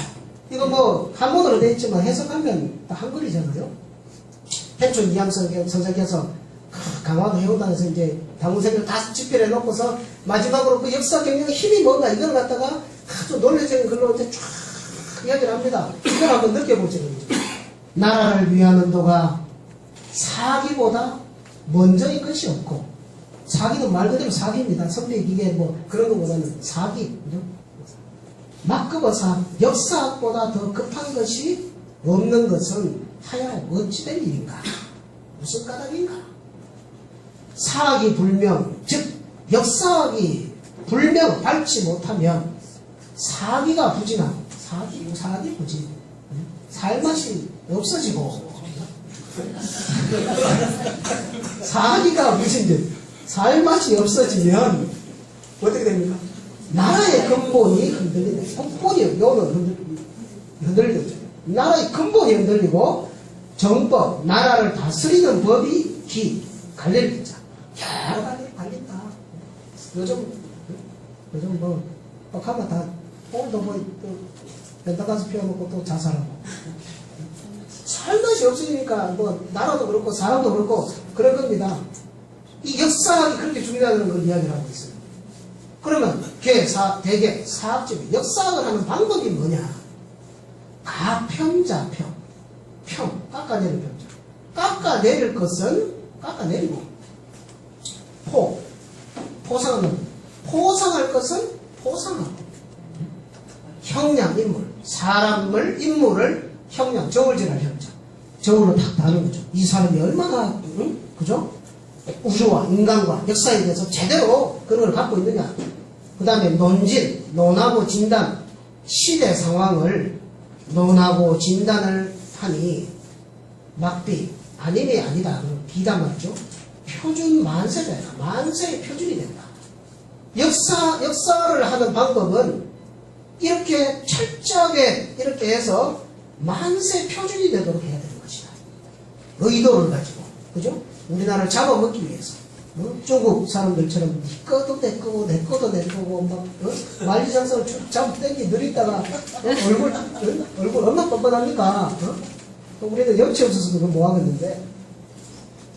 이거 뭐 한문으로 돼 있지만 해석하면 한글이잖아요. 해촌 이암선 선생께서 강화도 해운단에서 이제 당군생들 다 집필해 놓고서 마지막으로 그 역사 경영의 힘이 뭔가 이걸 갖다가 아주 논리적인 글로 이제 쫙 이야기를 합니다. 이걸 한번 느껴보죠. 나라를 위한 운동가 사기보다 먼저인 것이 없고, 사기는 말 그대로 사기입니다. 선비 기계 뭐 그런 것보다는 사기. 막급어사 역사학보다 더 급한 것이 없는 것은 하야 어찌된 일인가? 무슨 까닭인가? 사학이 불명, 즉 역사학이 불명 밟지 못하면 사기가 부진하고 사기 부진, 살맛이 없어지고 사기가 부진돼 살맛이 없어지면 어떻게 됩니까? 나라의 근본이 흔들리네. 국본이 요는 흔들리죠. 나라의 근본이 흔들리고 정법, 나라를 다스리는 법이 갈릴리자. 여러 가지 갈린다. 요즘 뭐 하면 다 오늘도 뭐 렌터카스 피워놓고 또 자살하고 살맛이 없으니까 뭐 나라도 그렇고 사람도 그렇고 그런 겁니다. 이 역사학이 그렇게 중요하다는 걸 이야기를 하고 있어요. 그러면 대개 사학집이 역사학을 하는 방법이 뭐냐? 가평자평, 평 깎아내는 평자. 깎아내릴 것은 깎아내리고 포상할 것은 포상하고 형량 인물, 사람을 인물을 형량, 저울질할 형자, 저울로 딱 다는 거죠. 이 사람이 얼마나 그죠? 우주와 인간과 역사에 대해서 제대로 그런 걸 갖고 있느냐. 그 다음에 논진, 논하고 진단, 시대 상황을 논하고 진단을 하니 막비, 아님이 아니다. 비단 말이죠. 표준 만세자야. 만세의 표준이 된다. 역사를 하는 방법은 이렇게 철저하게 이렇게 해서 만세 표준이 되도록 해야 되는 것이다. 의도를 가지고, 그죠? 우리나라를 잡아먹기 위해서. 중국 사람들처럼 니 거도 내 거고 내 거도 내 거고 막 만리장성을 쭉 잡고 땡기 느리다가 얼굴 얼마나 뻔뻔합니까? 우리는 염치 없어서 그걸 뭐 하겠는데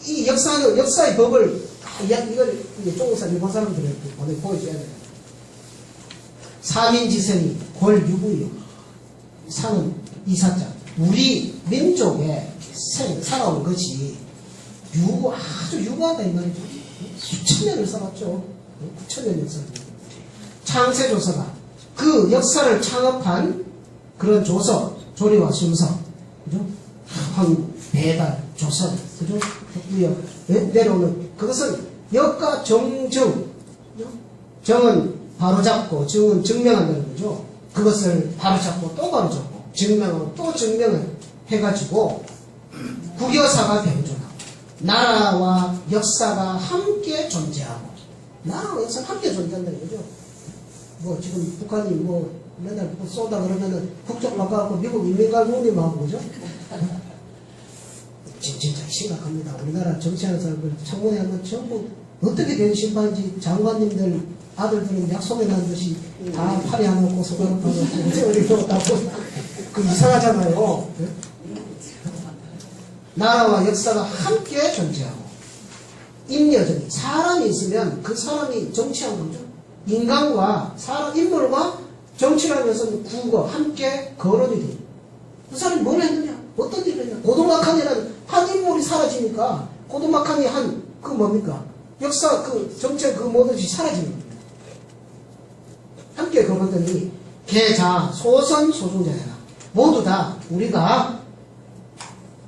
이 역사의 법을 이걸 중국 사람 일본 사람들한테 보여줘야 돼요. 사민지선이 골유구요. 사는 이사자. 우리 민족의 살아온 것이 아주 유구하다 이 말이죠. 수천 년을 살았죠. 9,000년 역사. 창세조서가 그 역사를 창업한 그런 조서, 조리와 순서, 그죠? 황, 배달, 조선, 그죠? 내려오는 그것은 역과 정증, 정은 바로잡고 정은 증명한다는 거죠. 그것을 바로잡고 또 바로잡고 증명하고 또 증명을 해가지고 국여사가 병존하고 나라와 역사가 함께 존재하고 나라와 역사가 함께 존재한다는 거죠. 뭐 지금 북한이 뭐 맨날 쏘다 그러면은 국적 바꿔갖고 미국 인민갈무님하고 그죠? 진짜 심각합니다. 우리나라 정치하는 사람들 청문회 하면 전부 어떻게 된 심판인지 장관님들 아들들은 약속해 난 듯이 다 팔이 안 없고 손가락 하고 어리고 다고 그 이상하잖아요. 네? 나라와 역사가 함께 존재하고 인여정이 사람이 있으면 그 사람이 정치한 거죠. 인간과 사람 인물과 정치라는 것은 국어 함께 거론이 돼요. 그 사람이 뭘 했느냐? 어떤 일을 했냐? 고도막한이라는 한 인물이 사라지니까 고도막한이 한 그 뭡니까? 역사 그 정책 그 모든 것이 사라지는 겁니다. 함께 거론더니 계자 소선 소중자야 모두 다 우리가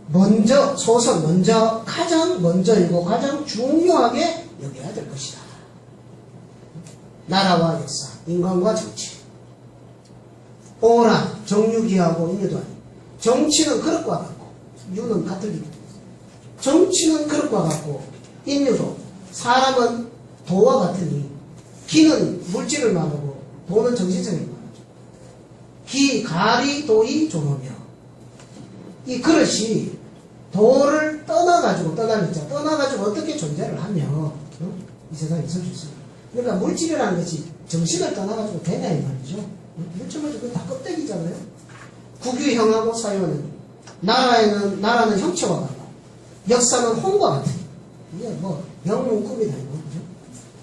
먼저 소선 먼저 가장 먼저이고 가장 중요하게 여겨야 될 것이다. 나라와 역사, 인간과 정치. 오라 정유기하고 인유도 아니고 정치는 그릇과 같고 유는 같은 일. 정치는 그릇과 같고 인유도 사람은 도와 같으니 기는 물질을 말하고 도는 정신성을 말하죠. 기, 가리, 도이, 종어며 이 그릇이 도를 떠나가지고 떠나가지고 어떻게 존재를 하며 이 세상에 있을 수 있습니다. 그러니까 물질이라는 것이 정신을 떠나가지고 되냐 이 말이죠. 물질은 그거 다 껍데기잖아요. 국유형하고 사유는 나라는 형체와 같고 역사는 혼과 같아요. 이게 뭐 영문급이다 이거 그죠?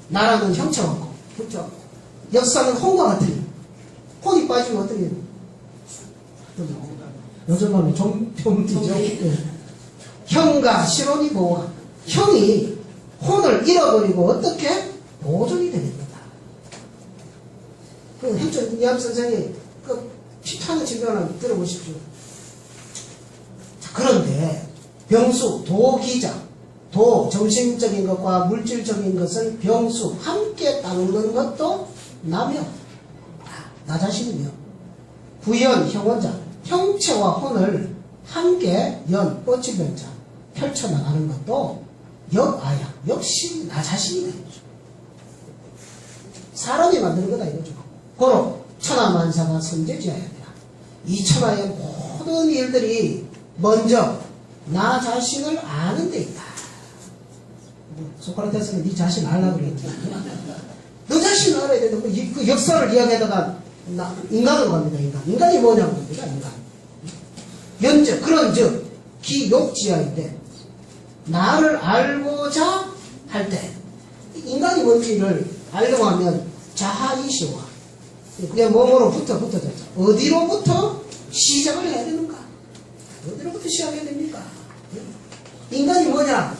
나라는 형체와 같고 그렇죠? 역사는 혼과 같아요. 혼이 빠지면 어떻게 돼요? 요즘 말로 좀비죠. 형과 신혼이 보호가 형이 혼을 잃어버리고 어떻게 보존이 되겠다. 그 행정 이암 선생이 그 피타는 질병을 들어보십시오. 자, 그런데 병수, 도기자, 도 정신적인 것과 물질적인 것을 병수 함께 닦는 것도 나며 나 자신이며 부연 형원자 형체와 혼을 함께 뻗치면자 펼쳐나가는 것도 역아야 역시 나 자신이 되는 거죠. 사람이 만드는 거다 이거죠. 고로 천하만사가 선제지어야 된다. 이 천하의 모든 일들이 먼저 나 자신을 아는 데 있다. 소크라테스는 네 자신 알라고 그랬지. 너 자신을 알아야 된다. 그 역사를 이야기하다가 인간으로 갑니다. 인간이 뭐냐고 합니다. 인간. 연적 그런 즉 기욕지하인데 나를 알고자 할 때 인간이 뭔지를 알려고 하면 자하이시와 그냥 뭐뭐로부터 붙어졌죠. 어디로부터 시작을 해야 되는가? 어디로부터 시작해야 됩니까? 인간이 뭐냐?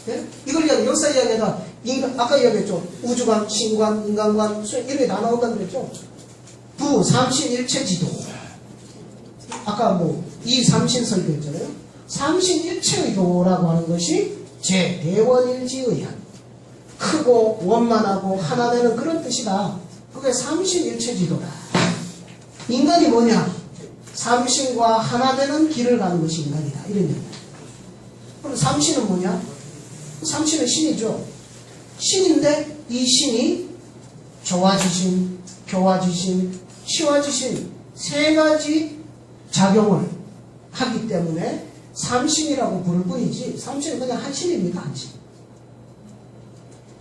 네? 이걸 이야기, 역사 이야기하다 인간, 아까 이야기했죠. 우주관, 신관, 인간관, 이런 게 다 나온다고 그랬죠. 부, 삼신일체 지도. 아까 이 삼신 설교했잖아요. 삼신일체의 도라고 하는 것이 대원일지의한 크고 원만하고 하나 되는 그런 뜻이다. 그게 삼신일체 지도다. 인간이 뭐냐? 삼신과 하나 되는 길을 가는 것이 인간이다. 이런 얘기다. 그럼 삼신은 뭐냐? 삼신은 신이죠. 신인데 이 신이 조화지신, 교화지신, 치화지신 세 가지 작용을 하기 때문에 삼신이라고 부를 뿐이지 삼신은 그냥 한 신입니까? 한 신.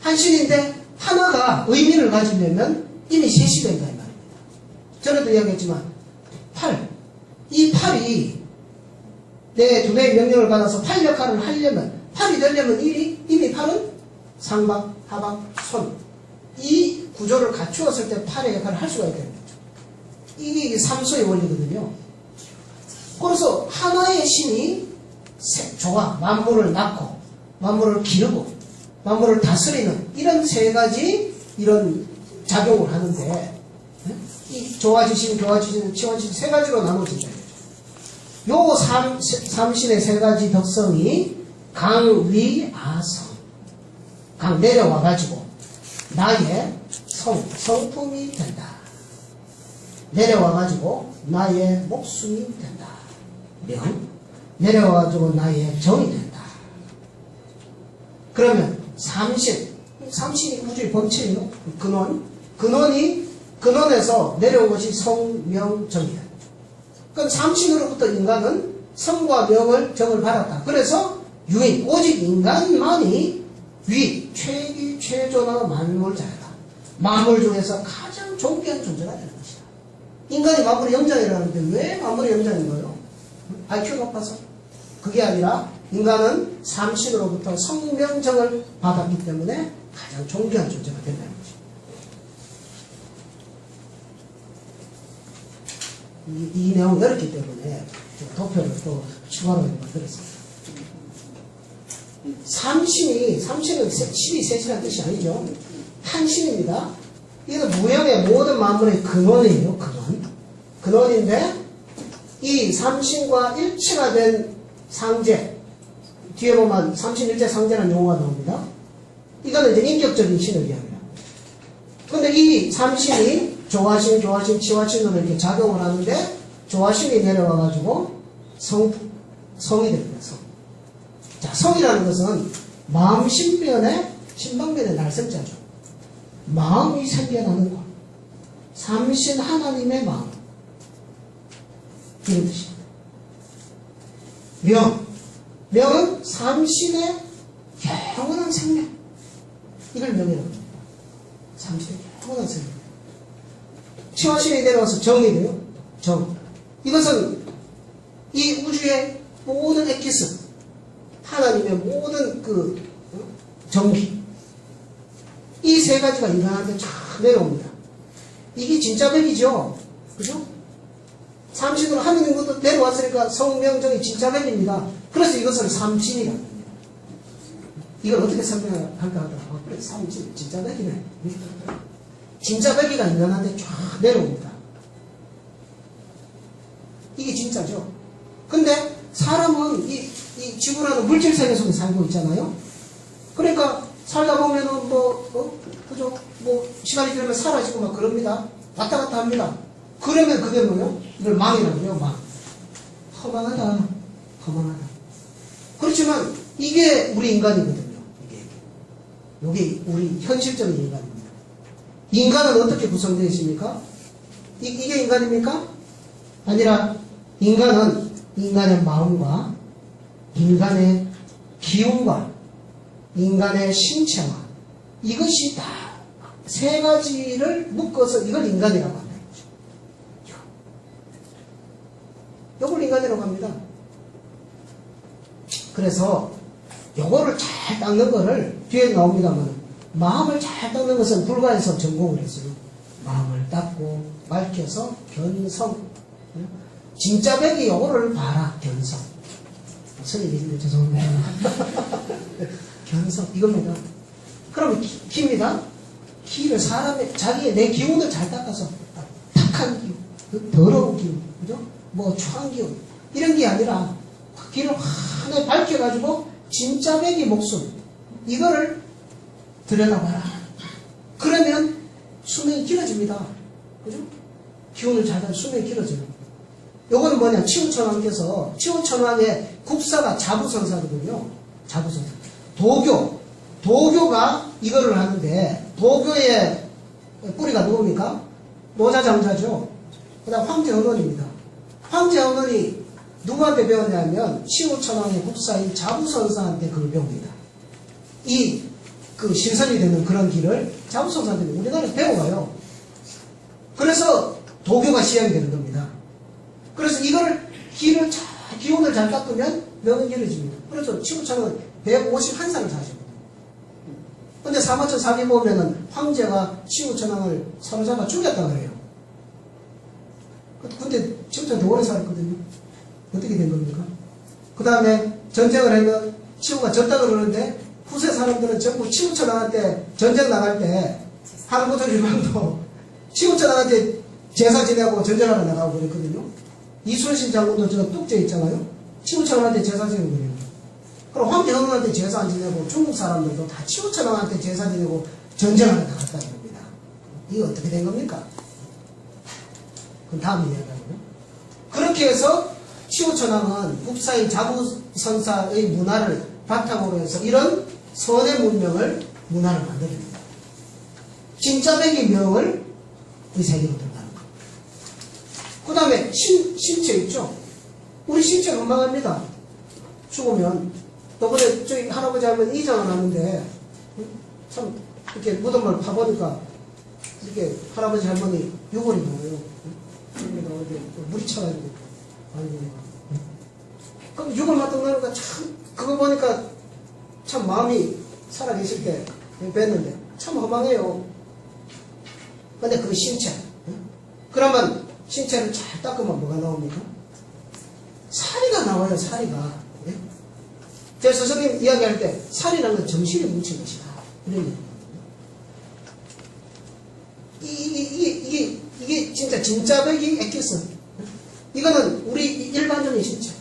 한 신인데 하나가 의미를 가지려면 이미 셋이 된다 이 말입니다. 전에도 이야기했지만 이 팔이 내 두뇌의 명령을 받아서 팔 역할을 하려면 팔이 되려면 이미 팔은 상박, 하박, 손 이 구조를 갖추었을 때 팔의 역할을 할 수가 있다는 거죠. 이게 삼소의 원리거든요. 그래서 하나의 신이 조화, 만물을 낳고 만물을 기르고 만물을 다스리는 이런 세 가지 이런 작용을 하는데 이 조화지신, 교화지신, 치화지신 세 가지로 나눠진다. 요 삼신의 세 가지 덕성이 강위아성 강 내려와가지고 나의 성품이 된다. 내려와가지고 나의 목숨이 된다. 명 내려와가지고 나의 정이 된다. 그러면 삼신이 우주의 본체예요. 근원에서 내려온 것이 성, 명, 정이다. 그럼 삼신으로부터 인간은 성과 명을, 정을 받았다. 그래서 유인, 오직 인간만이 최기, 최존하고 만물자다. 만물 중에서 가장 존귀한 존재가 되는 것이다. 인간이 만물의 영장이라는데 왜 만물의 영장인 거예요? IQ 높아서? 그게 아니라 인간은 삼신으로부터 성명정을 받았기 때문에 가장 존귀한 존재가 된다는 거죠. 이 내용이 어렵기 때문에 도표를 또 추가로 만들었습니다. 삼신은 신이 셋이라는 뜻이 아니죠. 한 신입니다. 이건 무형의 모든 만물의 근원이에요. 근원인데 이 삼신과 일체가 된 상제, 뒤에 보면 삼신일체 상제라는 용어가 나옵니다. 이거는 이제 인격적인 신을 얘기합니다. 근데 이 삼신이 조화신, 치화신으로 이렇게 작용을 하는데 조화신이 내려와가지고 성이 됩니다. 자, 성이라는 것은 마음 신방변의 날성자죠. 마음이 생겨나는 것. 삼신 하나님의 마음. 이런 뜻입니다. 명은 삼신의 영원한 생명. 이걸 명이라고 합니다. 삼신의 영원한 생명. 치화신이 내려와서 정이 돼요. 정. 이것은 이 우주의 모든 엑기스, 하나님의 모든 정기, 이 세 가지가 인간한테 쫙 내려옵니다. 이게 진짜 백이죠. 그죠? 삼신으로 하느님 것도 내려왔으니까 성명정이 진짜 백입니다. 그래서 이것을 삼신이라고 합니다. 이걸 어떻게 설명할까 하다가 그래, 삼신, 진짜 백이네. 진짜 백이가 인간한테 쫙 내려옵니다. 이게 진짜죠. 근데 사람은 이 지구라는 물질 세계 속에 살고 있잖아요. 그러니까 살다 보면은 그죠? 시간이 지나면 사라지고 막 그럽니다. 왔다 갔다 합니다. 그러면 그게 뭐예요? 이걸 망이라고 해요, 망. 허망하다. 그렇지만 이게 우리 인간이거든요. 이게 우리 현실적인 인간입니다. 인간은 어떻게 구성되어 있습니까? 이게 인간입니까? 아니라 인간은 인간의 마음과 인간의 기운과 인간의 신체와 이것이 다 세 가지를 묶어서 이걸 인간이라고 한다는 거죠. 이걸 인간이라고 합니다. 그래서 요거를 잘 닦는 거를 뒤에 나옵니다만 마음을 잘 닦는 것은 불가에서 전공을 했어요. 마음을 닦고 밝혀서 견성. 진짜 백이 요거를 봐라. 견성. 선생님이 죄송합니다. 견성 이겁니다. 그럼 기입니다. 기를 자기의 내 기운을 잘 닦아서 탁한 기운, 더러운 기운, 그죠? 추한 기운 이런 게 아니라 기를 하나에 밝혀가지고 진짜 백이 목숨 이거를 들여다봐라. 그러면 수명이 길어집니다. 그죠? 기운을 잘 닦으면 수명이 길어져요. 요거는 뭐냐? 치우천왕께서 치우천왕의 국사가 자부선사거든요. 자부선사. 도교가 이거를 하는데 도교의 뿌리가 누굽니까? 노자장자죠. 그 다음 황제언원입니다. 황제언원이 누구한테 배웠냐면 치우천왕의 국사인 자부선사한테 그걸 배웁니다. 신선이 되는 그런 길을 자부선사한테 우리나라에서 배워가요. 그래서 도교가 시작이 되는 겁니다. 그래서 이거를 기운을 잘 닦으면 명은 길어집니다. 그래서 치우천왕은 151살을 사셨거든요. 근데 사마천 사기 보면은 황제가 치우천왕을 사로잡아 죽였다 그래요. 근데 치우천왕 더 오래 살았거든요. 어떻게 된 겁니까? 그 다음에 전쟁을 하면 치우가 졌다 그러는데 후세 사람들은 전부 치우천왕한테 전쟁 나갈 때 한국도 일반도 치우천왕한테 제사 지내고 전쟁하러 나가고 그랬거든요. 이순신 장군도 저 뚝재 있잖아요. 치우천왕한테 제사 지내고 그래요. 그럼 황제헌원한테 제사 안 지내고 중국 사람들도 다 치우천왕한테 제사 지내고 전쟁하러 나갔다는 겁니다. 이게 어떻게 된 겁니까? 그럼 다음 이야기하고요. 그렇게 해서 치우천왕은 국사인 자부선사의 문화를 바탕으로 해서 이런 선의 문명을 문화를 만들어냅니다. 진짜 백의 명을 이 세계로 들어가는 겁니다. 그 다음에 신체 있죠? 우리 신체 건강합니다. 죽으면 저번에 저희 할아버지 할머니 이장을 하는데 참 이렇게 무덤을 파보니까 이렇게 할아버지 할머니 유골이 나와요. 유골이 나오는데 물이 차가지고 아이고. 그럼 유골 맞던 나니까 참 그거 보니까 참 마음이 살아계실 때 뵀는데 참 허망해요. 근데 그 신체 그러면 신체를 잘 닦으면 뭐가 나옵니까? 사리가 나와요. 사리가. 예? 제가 선생님 이야기할 때 살이라는 건 정신이 뭉친 것이다. 이런 얘기. 이게 진짜 백이 엑기스. 이거는 우리 일반적인 신체.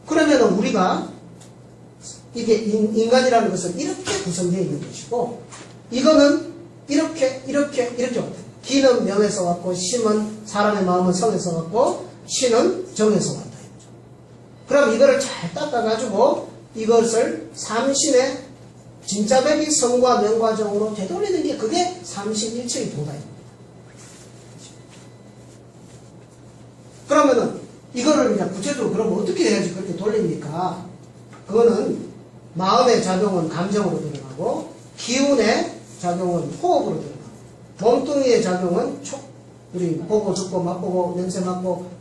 그러면은 우리가 이게 인간이라는 것은 이렇게 구성되어 있는 것이고, 이거는 이렇게 기는 명에서 왔고, 심은 사람의 마음은 성에서 왔고, 신은 정에서 왔다. 그럼 이거를 잘 닦아가지고 이것을 삼신의 진짜 백이 성과 명과 정으로 되돌리는 게 그게 삼신일체의 도다입니다. 그러면은 이거를 그냥 구체적으로 그러면 어떻게 해야지 그렇게 돌립니까? 그거는 마음의 작용은 감정으로 들어가고, 기운의 작용은 호흡으로 들어가고, 몸뚱이의 작용은 촉, 우리 보고 듣고 맛보고 냄새 맡고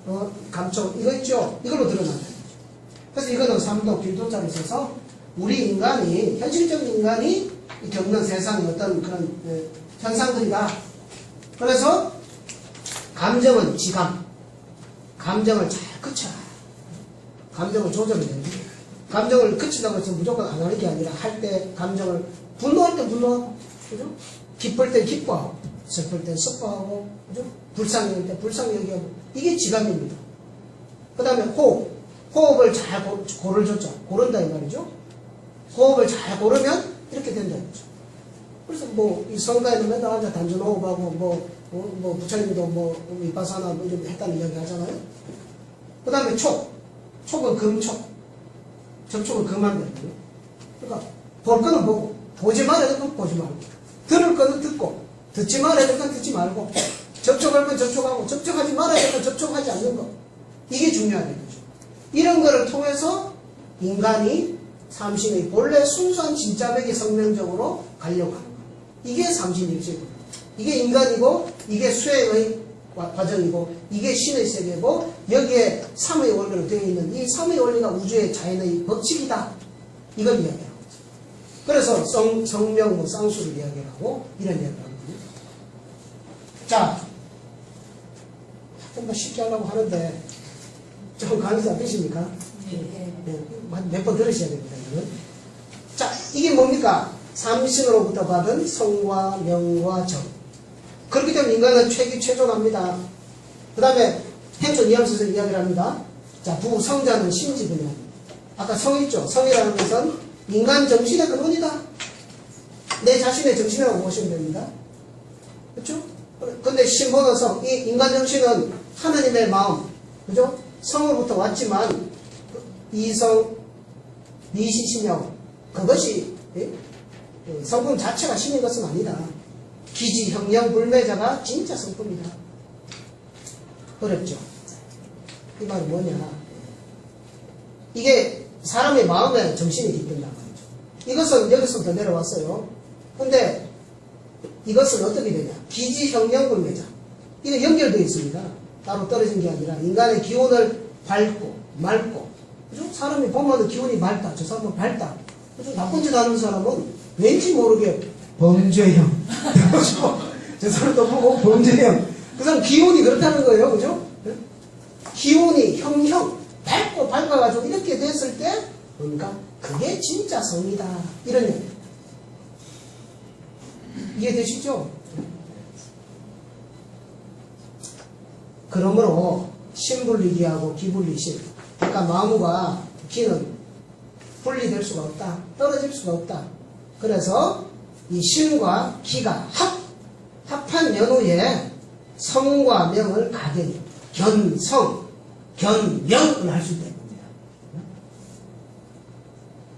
감촉 이거 있죠? 이걸로 드러난다는 거죠. 그래서 이거는 삼도 길도자를 써서 우리 인간이 현실적인 인간이 겪는 세상의 어떤 그런 현상들이다. 그래서 감정은 지감, 감정을 잘 그쳐라. 감정을 조절해야 됩니다. 감정을 그치다고 해서 무조건 안 하는 게 아니라 할 때 감정을 분노할 때 분노하고, 그죠? 기쁠 때 기뻐하고, 슬플 때 슬퍼하고, 그죠? 불쌍히 때 불쌍히 여기하고, 이게 지감입니다. 그 다음에 호흡을 잘 고르죠. 고른다 이 말이죠. 호흡을 잘 고르면 이렇게 된다는 거죠. 그래서 뭐 이 성가에는 맨날 앉아 단전 호흡하고 뭐 부처님도 위파사나 이런 했다는 이야기 하잖아요. 그 다음에 촉은 금촉, 접촉은 금한 거예요. 그러니까 볼 거는 보고, 보지 말아야 될 건 보지 말고, 들을 거는 듣고, 듣지 말아야 될 건 듣지 말고, 접촉할 건 접촉하고, 접촉하지 말아야 될 건 접촉하지 않는 거. 이게 중요하다는 거죠. 이런 거를 통해서 인간이 삼신의 본래 순수한 진짜백이 성명적으로 가려고 하는 거. 이게 삼신일체고, 이게 인간이고, 이게 수행의 과정이고, 이게 신의 세계고, 여기에 삼의 원리로 되어 있는 이 삼의 원리가 우주의 자연의 법칙이다. 이걸 이야기하는 거죠. 그래서 성명, 쌍수를 이야기하고 이런 이야기를 하거든요. 자, 좀 더 쉽게 하려고 하는데 좀 감이 잡히십니까? 몇 번 들으셔야 됩니다. 이거는. 자, 이게 뭡니까? 삼신으로부터 받은 성과 명과 정. 그렇기 때문에 인간은 최존합니다. 그 다음에 행초 뉘앙스에서 이야기를 합니다. 자, 부성자는 심지근이다. 아까 성 있죠? 성이라는 것은 인간 정신의 근원이다. 내 자신의 정신이라고 보시면 됩니다. 그렇죠? 근데 신본의 성, 이 인간 정신은 하느님의 마음, 그죠? 성으로부터 왔지만 이성, 미시신명, 그것이 성품 자체가 신인 것은 아니다. 기지, 형령, 불매자가 진짜 성품이다. 어렵죠? 이 말이 뭐냐? 이게 사람의 마음에 정신이 깃든단 말이죠. 이것은 여기서부터 내려왔어요. 근데 이것은 어떻게 되냐? 기지, 형령, 불매자. 이거 연결되어 있습니다. 따로 떨어진 게 아니라 인간의 기운을 밝고 맑고, 그죠? 사람이 보면 기운이 맑다. 저 사람은 밝다. 그죠? 나쁜 짓 하는 사람은 왠지 모르게 범죄형. 저 사람도 보고 범죄형. 그 사람 기운이 그렇다는 거예요. 그죠? 기운이 형형, 밝고 밝아가지고 이렇게 됐을 때, 그러니까 그게 진짜 성이다. 이런 얘기. 이해되시죠? 그러므로 신분리기하고 기분리실, 그러니까 마음과 기는 분리될 수가 없다. 떨어질 수가 없다. 그래서 이 신과 기가 합한 연후에 성과 명을 가견히 견성, 견명을 할 수 있다는 겁니다.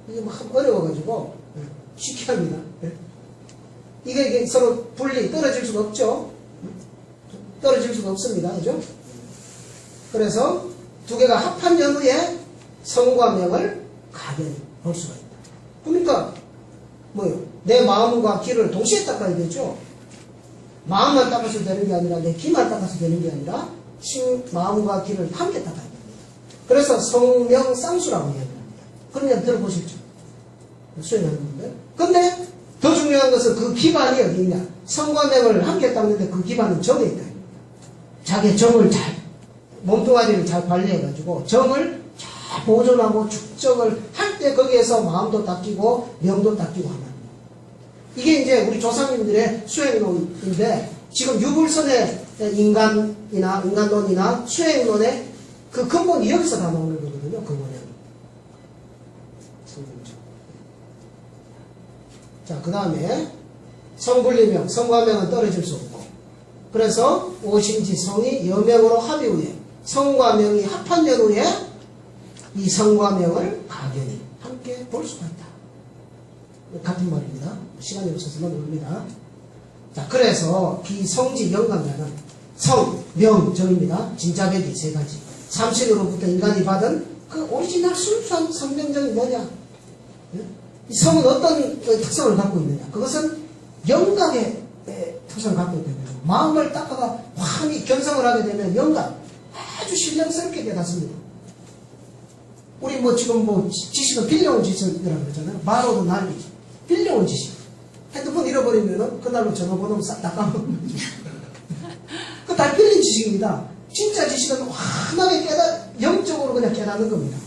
이게 뭐 어려워가지고 쉽게 합니다. 이게 서로 분리, 떨어질 수가 없죠. 떨어질 수가 없습니다. 그죠? 그래서 두 개가 합한 연후에 성과 명을 가견히 볼 수가 있다. 그러니까 뭐요? 내 마음과 귀를 동시에 닦아야 되죠. 마음만 닦아서 되는 게 아니라 내 귀만 닦아서 되는 게 아니라 마음과 귀를 함께 닦아야 됩니다. 그래서 성명쌍수라고 이야기합니다. 그런 이야기 들어보셨죠? 수행하는 분들. 근데 더 중요한 것은 그 기반이 어디 있냐? 성과 명을 함께 닦는데 그 기반은 정에 있다. 자기의 정을 잘, 몸뚱아리를 잘 관리해가지고 정을 잘 보존하고 축적을 할 때 거기에서 마음도 닦이고 명도 닦이고 하는 거예요. 이게 이제 우리 조상님들의 수행론인데 지금 유불선의 인간론이나 수행론의 그 근본이 여기서 다 나오는 거거든요. 근본에. 자, 그 다음에 성분리명, 성과명은 떨어질 수 없고 그래서 오심지 성이 여명으로 합의 후에 성과 명이 합한 연후에 이 성과 명을 각연히 함께 볼 수가 있다. 같은 말입니다. 시간이 없어서 넘어갑니다. 자, 그래서 기성지 영감자는 성, 명, 정입니다. 진짜배기 세 가지. 삼신으로부터 인간이 받은 그 오리지널 순수한 성명정이 뭐냐? 이 성은 어떤 특성을 갖고 있느냐? 그것은 영감의 특성을 갖고 있다는 거죠. 마음을 닦아가 환히 견성을 하게 되면 영감, 아주 신령스럽게 깨닫습니다. 우리 뭐 지금 뭐 지식은 빌려온 지식이라고 그러잖아요. 말로도 난리지. 빌려온 지식. 핸드폰 잃어버리면은 그날로 전화번호 싹 다 까먹는 거죠. 그 다 빌린 지식입니다. 진짜 지식은 환하게 영적으로 그냥 깨닫는 겁니다.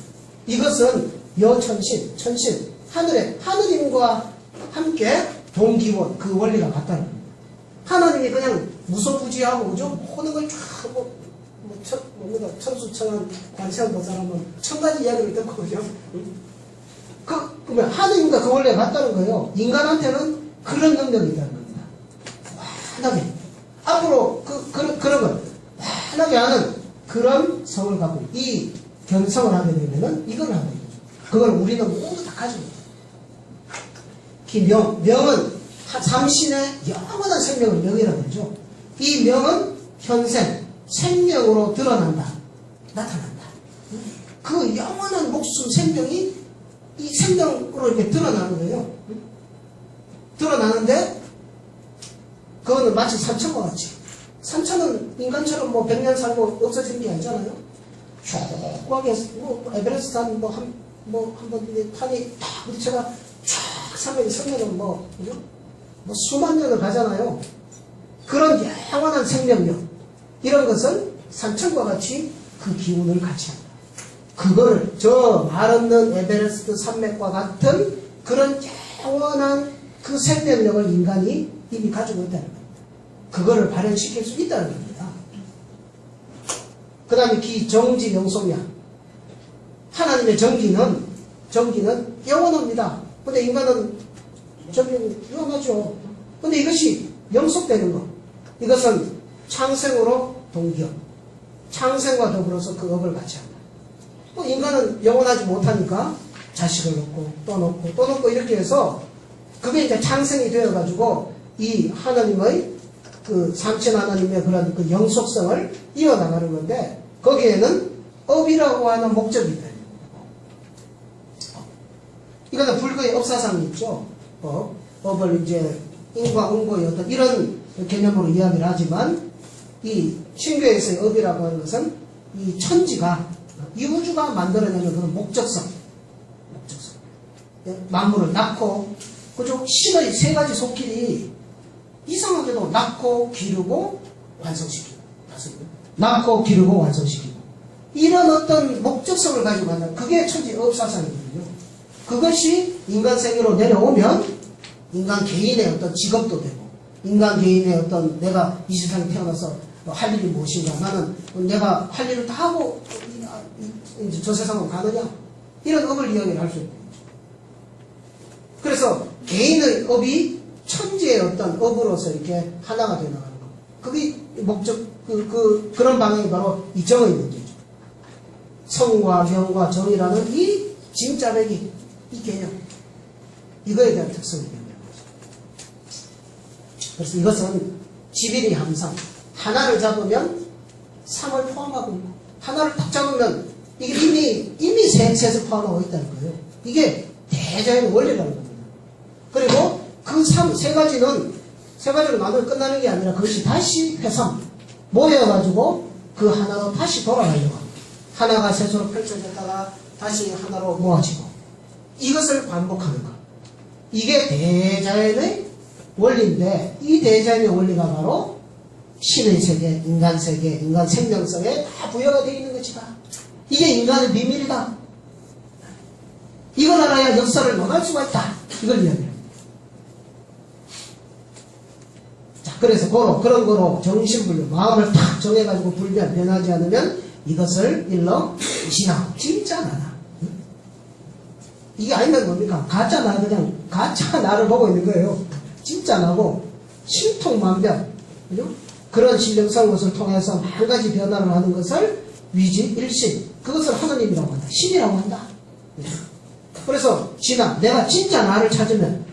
이것은 여천신, 천신, 하느님과 함께 동기원, 그 원리가 같다는 겁니다. 하나님이 그냥 무소부지하고, 그죠? 모든 걸 쫙, 천수천한 관세음보살하면 천 가지 이야기를 듣고, 그죠? 그러면 하느님과 그 원리가 같다는 거예요. 인간한테는 그런 능력이 있다는 겁니다. 환하게. 앞으로 그런 걸 환하게 하는 그런 성을 갖고, 이 견성을 하게 되면은 이걸 하는 거죠. 그걸 우리는 모두 다 가지고 있어요. 명은 삼신의 영원한 생명을 명이라고 하죠. 이 명은 현생, 생명으로 드러난다. 나타난다. 그 영원한 목숨 생명이 이 생명으로 이렇게 드러나는 거예요. 드러나는데 그거는 마치 산천과 같이. 산천은 인간처럼 뭐 100년 살고 없어지는 게 아니잖아요. 촉하게 뭐 에베레스트 산 한번 탄이 딱 부딪혀가 쫙 산맥이 서면은 그죠? 뭐 수만 년을 가잖아요. 그런 영원한 생명력 이런 것은 산천과 같이 그 기운을 같이 한다. 그거를 저 말 없는 에베레스트 산맥과 같은 그런 영원한 그 생명력을 인간이 이미 가지고 있다는 겁니다. 그거를 발현시킬 수 있다는 겁니다. 그 다음에 기정지 영속량. 하나님의 정기는 영원합니다. 근데 인간은 정기는 영원하죠. 근데 이것이 영속되는 것. 이것은 창생으로 동기업. 창생과 더불어서 그 업을 같이 한다. 또 인간은 영원하지 못하니까 자식을 놓고 또 놓고 또 놓고 이렇게 해서 그게 이제 창생이 되어가지고 이 하나님의 그 삼천 하나님의 그런 그 영속성을 이어나가는 건데 거기에는 업이라고 하는 목적이 있다. 이거는 불교의 업사상이 있죠. 업을 이제 인과 응보의 어떤 이런 개념으로 이야기를 하지만 이 신교에서의 업이라고 하는 것은 이 천지가 이 우주가 만들어내는 그런 목적성. 만물을 낳고 그죠? 신의 세 가지 속길이 이상하게도 낳고 기르고 완성시키고 낳고 기르고 완성시키고 이런 어떤 목적성을 가지고 한다. 그게 천지의 업사상이거든요. 그것이 인간 세계로 내려오면 인간 개인의 어떤 직업도 되고 인간 개인의 어떤 내가 이 세상에 태어나서 할 일이 무엇인가 나는 내가 할 일을 다 하고 이제 저 세상으로 가느냐 이런 업을 이야기를 할 수 있는 거죠. 그래서 개인의 업이 천지의 어떤 업으로서 이렇게 하나가 되어 나가는 거. 그게 목적 그런 방향이 바로 이 정의 문제죠. 성과 명과 정이라는 이 진짜배기 이 개념 이거에 대한 특성이 있는 거죠. 그래서 이것은 지빈이 항상 하나를 잡으면 3을 포함하고 있고 하나를 딱 잡으면 이게 이미 셋을 포함하고 있다는 거예요. 이게 대자연의 원리라는 겁니다. 그리고 세 가지로 나누면 끝나는 게 아니라 그것이 다시 회상, 모여가지고 그 하나로 다시 돌아가려고 합니다. 하나가 셋으로 펼쳐졌다가 다시 하나로 모아지고 이것을 반복하는 것. 이게 대자연의 원리인데 이 대자연의 원리가 바로 신의 세계, 인간 세계, 인간 생명성에 다 부여가 되어 있는 것이다. 이게 인간의 비밀이다. 이걸 알아야 역사를 논할 수가 있다. 이걸 이야기합니다. 자, 그래서 그런 거로 정신분류, 마음을 탁 정해가지고 변하지 않으면 이것을 일러 무시하고 진짜 나다. 이게 아니면 뭡니까? 가짜 나, 그냥 가짜 나를 보고 있는 거예요. 진짜 나고 신통만변, 그죠? 그런 신령스러운 것을 통해서 한 가지 변화를 하는 것을 위지 일신, 그것을 하느님이라고 한다. 신이라고 한다. 그래서 내가 진짜 나를 찾으면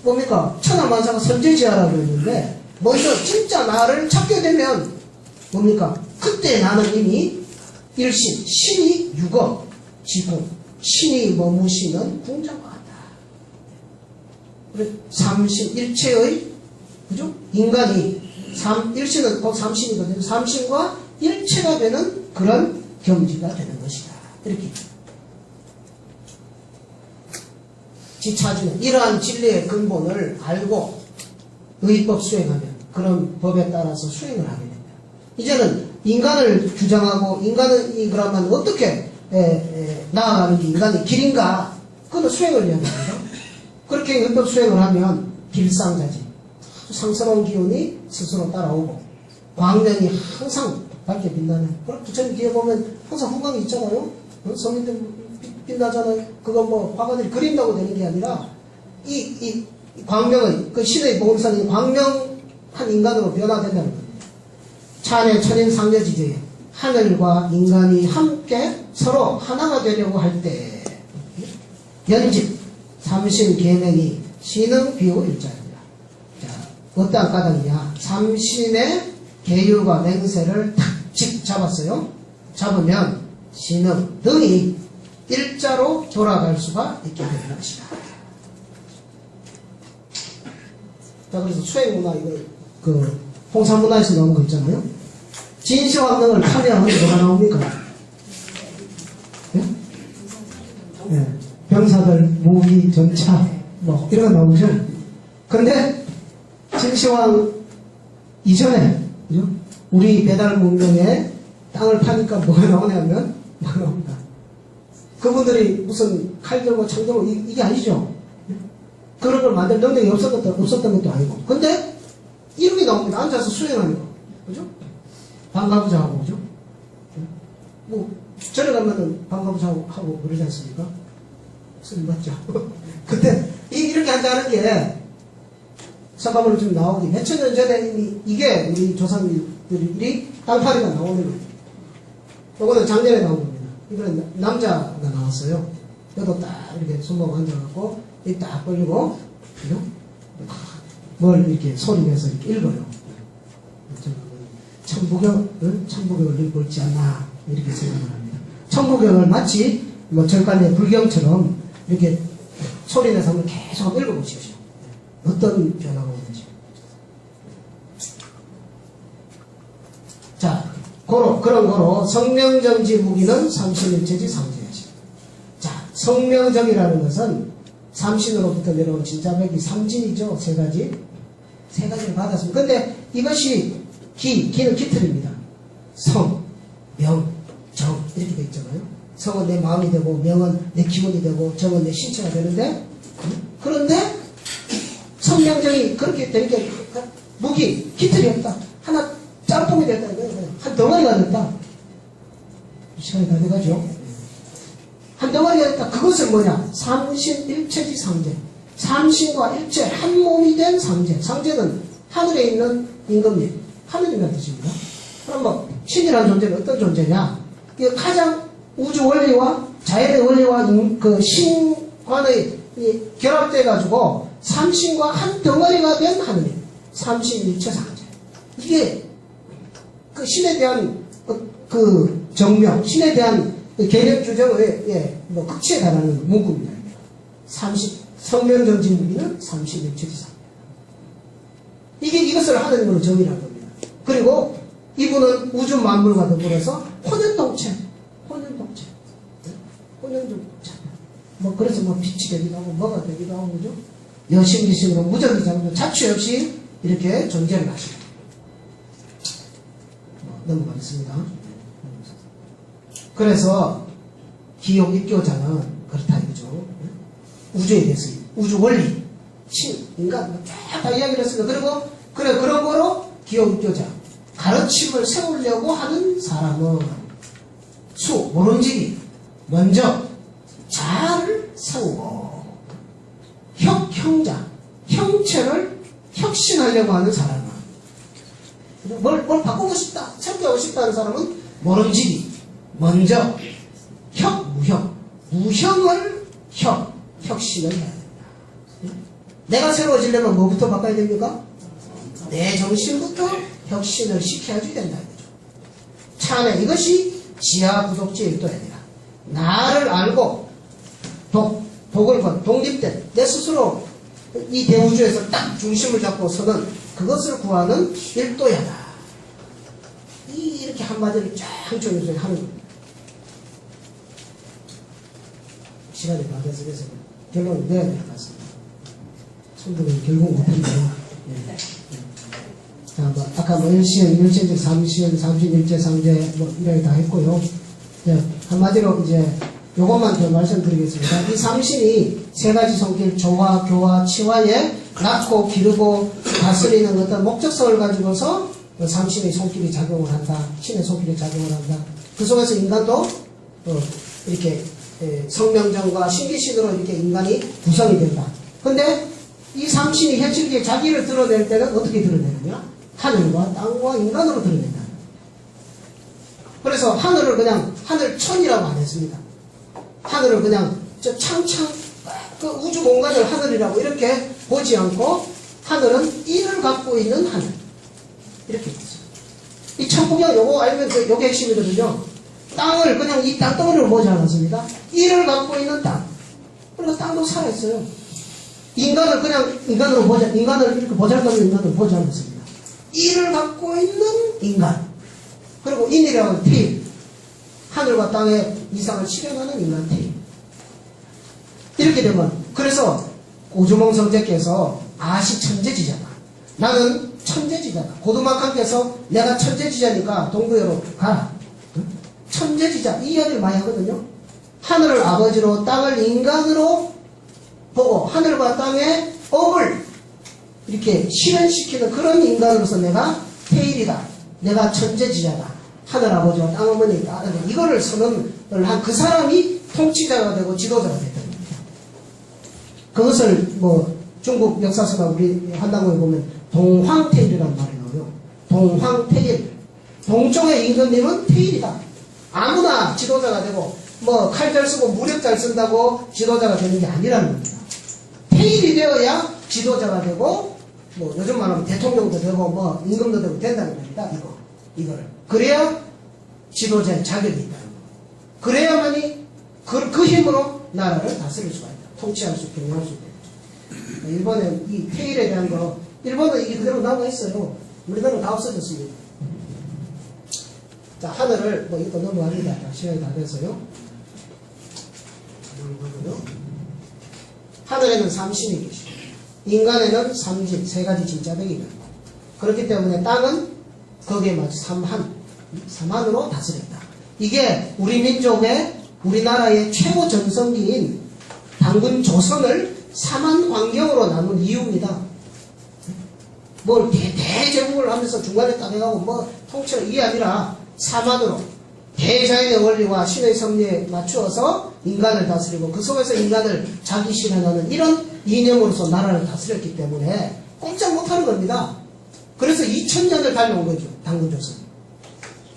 뭡니까? 천하만사가 선제지하라고 했는데 먼저 진짜 나를 찾게 되면 뭡니까? 그때 나는 이미 일신, 신이 육어, 지공, 신이 머무시는 궁전과 같다. 삼신, 일체의, 그죠? 인간이, 일신은 곧 삼신이거든요. 삼신과 일체가 되는 그런 경지가 되는 것이다. 이렇게. 지차주는 이러한 진리의 근본을 알고 의법 수행하면 그런 법에 따라서 수행을 하게 됩니다. 이제는 인간을 규정하고 인간은 그러면 어떻게 나아가는 게 인간의 길인가? 그건 수행을 이야기합니다. 그렇게 의법 수행을 하면 길상자지. 상스러운 기운이 스스로 따라오고 광명이 항상 밝게 빛나는. 그럼 부처님 뒤에 보면 항상 후광이 있잖아요. 성인들 빛나잖아요. 그건 뭐 화가들이 그린다고 되는 게 아니라 이 광명의 그 신의 보험선이 광명한 인간으로 변화된다는 겁니다. 찬의 천인상여지제에 하늘과 인간이 함께 서로 하나가 되려고 할 때 연집 삼신 계명이 신흥 비호 일자입니다. 자, 어떠한 까닭이냐? 삼신의 계유가 맹세를 탁직 잡았어요. 잡으면 신흥 등이 일자로 돌아갈 수가 있게 되는 것이다. 자, 그래서 수행문화, 홍사문화에서 나온 거 있잖아요. 진시황릉을 파괴하면 뭐가 나옵니까? 예? 예. 병사들, 무기, 전차, 뭐, 이런 거 나오죠. 그런데, 진시황 이전에, 그죠? 우리 배달 문명에 땅을 파니까 뭐가 나오냐면, 뭐가 나옵니다. 그분들이 무슨 칼 들고 창 들고 이게 아니죠. 그런 걸 만들 능력이 없었던 것도 아니고. 근데 이름이 나옵니다. 앉아서 수행하는 거. 그죠? 반가부자 하고, 그죠? 뭐, 절에 가면은 반가부자 하고 그러지 않습니까? 스님 맞죠? 근데 이렇게 한다는 게 석가모니 좀 나오기 몇천 년 전에 이미 이게 우리 조상들이 땅파리가 나오는 거예요. 이거는 작년에 나온 겁니다. 이번엔 남자가 나왔어요. 여도 딱 이렇게 손목 앉아갖고, 입 딱 벌리고, 그죠? 뭘 이렇게 소리내서 이렇게 읽어요. 천부경을 읽고 있지 않나, 이렇게 생각을 합니다. 천부경을 마치 뭐 절간의 불경처럼 이렇게 소리내서 한번 계속 읽어보십시오. 어떤 변화가 오는지. 자, 그런 거로 성명정지 무기는 삼신일체지 상제야지. 자, 성명정이라는 것은 삼신으로부터 내려온 진짜백이 삼진이죠. 세 가지를 받았습니다. 근데 이것이 기는 기틀입니다. 성, 명, 정 이렇게 돼 있잖아요. 성은 내 마음이 되고 명은 내 기분이 되고 정은 내 신체가 되는데 그런데 성명정이 그렇게 되니까 무기, 기틀이 없다. 하나 짬뽕이 됐다는 거예요. 한 덩어리가 됐다. 시간이 다 돼가죠. 한 덩어리가 됐다. 그것은 뭐냐? 삼신일체지 상제. 삼신과 일체 한 몸이 된 상제. 상제는 하늘에 있는 임금님, 하느님이라는 뜻입니다. 그럼 뭐 신이라는 존재는 어떤 존재냐? 가장 우주 원리와 자연의 원리와 그 신관의 결합돼 가지고 삼신과 한 덩어리가 된 하느님. 삼신일체 상제. 이게 그 신에 대한 그 정명, 신에 대한 개념 규정의 뭐 극치에 달하는 문구입니다. 성명정진 무기는 삼신일체지상. 이것을 하느님으로 정의할 겁니다. 그리고 이분은 우주 만물과 더불어서 혼연동체. 뭐 그래서 뭐 빛이 되기도 하고 뭐가 되기도 하고 그죠? 여신기신으로 무적이자고 자취 없이 이렇게 존재를 하십니다. 넘어가겠습니다. 그래서 기용 입교자는 그렇다 이거죠. 우주에 대해서 우주 원리, 인간 다 이야기를 했습니다. 그리고 그런 거로 기용 입교자 가르침을 세우려고 하는 사람은 모론지기 먼저 자아를 세우고 형자 형체를 혁신하려고 하는 사람은 뭘 바꾸고 싶다, 새롭게 싶다는 사람은 모론지기 먼저 무형을 혁신을 해야 된다. 내가 새로워지려면 뭐부터 바꿔야 됩니까? 내 정신부터 혁신을 시켜야지 된다. 참에 이것이 지하 부족지의 일도입니다. 나를 알고 독을 건 독립된 내 스스로 이 대우주에서 딱 중심을 잡고 서는 그것을 구하는 일도야다. 이렇게 한마디를 쫙 정리해서 하는 겁니다. 시간이 다 돼서 그래서 결론을 내야 될 것 같습니다. 손들은 결국 못했네요. 예. 자, 뭐 아까 뭐 일시행, 일시행적 삼시행, 삼신일제, 상제 뭐 이렇게 다 했고요. 예, 한마디로 이제 요것만 더 말씀드리겠습니다. 이 삼신이 세 가지 성질, 조화, 교화, 치화에 낳고 기르고 다스리는 어떤 목적성을 가지고서 삼신의 손길이 작용을 한다. 신의 손길이 작용을 한다. 그 속에서 인간도 이렇게 성명정과 신기신으로 이렇게 인간이 구성이 된다. 근데 이 삼신이 현실기에 자기를 드러낼 때는 어떻게 드러내느냐? 하늘과 땅과 인간으로 드러낸다. 그래서 하늘을 그냥 하늘천이라고 안 했습니다. 하늘을 그냥 저 창창 그 우주 공간을 하늘이라고 이렇게 보지 않고 하늘은 이를 갖고 있는 하늘 이렇게 했어요. 이 천국이야 요거 알면 요게 핵심이거든요. 땅을 그냥 이 땅덩어리로 보지 않았습니다. 이를 갖고 있는 땅. 그러니까 땅도 살아있어요. 인간을 그냥 인간으로 인간을 이렇게 보잘것없는 인간으로 보지 않았습니다. 이를 갖고 있는 인간. 그리고 인이라는 팀. 하늘과 땅의 이상을 실현하는 인간 팀. 이렇게 되면, 그래서 오주몽 성제께서 아시 천재지자다. 나는 천재지자다. 고두막한께서 내가 천재지자니까 동부여로 가라. 천재지자. 이 이야기를 많이 하거든요. 하늘을 아버지로 땅을 인간으로 보고 하늘과 땅의 업을 이렇게 실현시키는 그런 인간으로서 내가 태일이다. 내가 천재지자다. 하늘 아버지와 땅 어머니다. 이거를 선언을 한 그 사람이 통치자가 되고 지도자가 됐다는 겁니다. 그것을 뭐 중국 역사서나 우리 한당고에 보면 동황태일이라는 말이 나와요. 동황태일. 동쪽의 임금님은 태일이다. 아무나 지도자가 되고 뭐 칼 잘 쓰고 무력 잘 쓴다고 지도자가 되는 게 아니라는 겁니다. 태일이 되어야 지도자가 되고 뭐 요즘 말하면 대통령도 되고 뭐 임금도 되고 된다는 겁니다. 이거를 그래야 지도자의 자격이 있다는 거. 그래야만이 그 힘으로 나라를 다스릴 수가 있다. 통치할 수, 경영할 수 있다. 일본은 이 태일에 대한 거, 일본은 이게 그대로 남아 있어요. 우리나라는 다 없어졌습니다. 자, 하늘을 뭐 이거 넘어갑니다. 시간이 다 돼서요. 하늘에는 삼신이 계시고 인간에는 삼진, 세 가지 진짜백이 있고 그렇기 때문에 땅은 거기에 맞춰 삼한으로 다스린다. 이게 우리 민족의 우리나라의 최고 전성기인 당군 조선을 삼한 환경으로 나눈 이유입니다. 뭘 대제국을 하면서 중간에 딱 해가고 뭐 통치를 이게 아니라 삼한으로 대자연의 원리와 신의 섭리에 맞추어서 인간을 다스리고 그 속에서 인간을 자기 실현하는 이런 이념으로서 나라를 다스렸기 때문에 꼼짝 못하는 겁니다. 그래서 2000년을 달려온 거죠. 당군조선.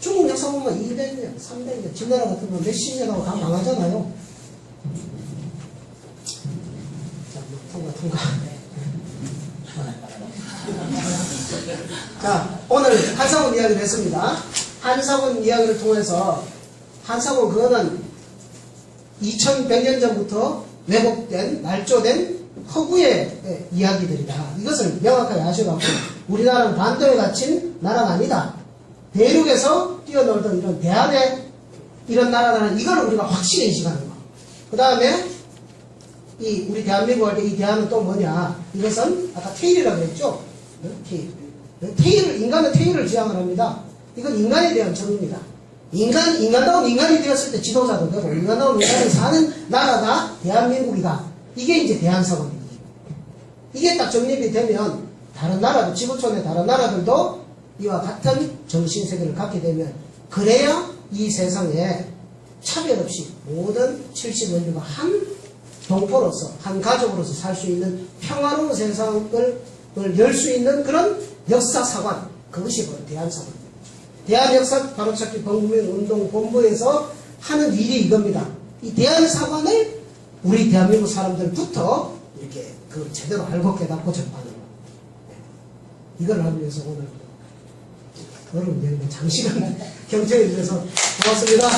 중국 역사 보면 200년, 300년, 진나라 같은 거 몇십 년하고 다 망하잖아요. 자, 통과. 자, 오늘 한사군 이야기를 했습니다. 한사군 이야기를 통해서 한사군 그거는 2100년 전부터 왜곡된, 날조된 허구의 이야기들이다. 이것을 명확하게 아셔갖고 우리나라는 반도에 갇힌 나라가 아니다. 대륙에서 뛰어놀던 이런 대한의 이런 나라라는 이걸 우리가 확실히 인식하는 거. 그 다음에 우리 대한민국 할 때 이 대한은 또 뭐냐? 이것은 아까 테일이라고 했죠? 테일. 인간은 테일을 지향을 합니다. 이건 인간에 대한 정의입니다. 인간다운 인간이 되었을 때 지도자도 되고, 인간다운 인간이 사는 나라가 대한민국이다. 이게 이제 대한사관입니다. 이게 딱 정립이 되면, 다른 나라도, 지구촌의 다른 나라들도 이와 같은 정신세계를 갖게 되면, 그래야 이 세상에 차별 없이 모든 70억 인류가 한 동포로서, 한 가족으로서 살 수 있는 평화로운 세상을 열 수 있는 그런 역사사관, 그것이 바로 대한사관. 대한역사 바로찾기 범국민운동본부에서 하는 일이 이겁니다. 이 대한사관을 우리 대한민국 사람들부터 이렇게 제대로 알고 깨닫고 접하는 거. 이걸 하기 위해서 오늘 여러분 장시간 경청해 주셔서 고맙습니다.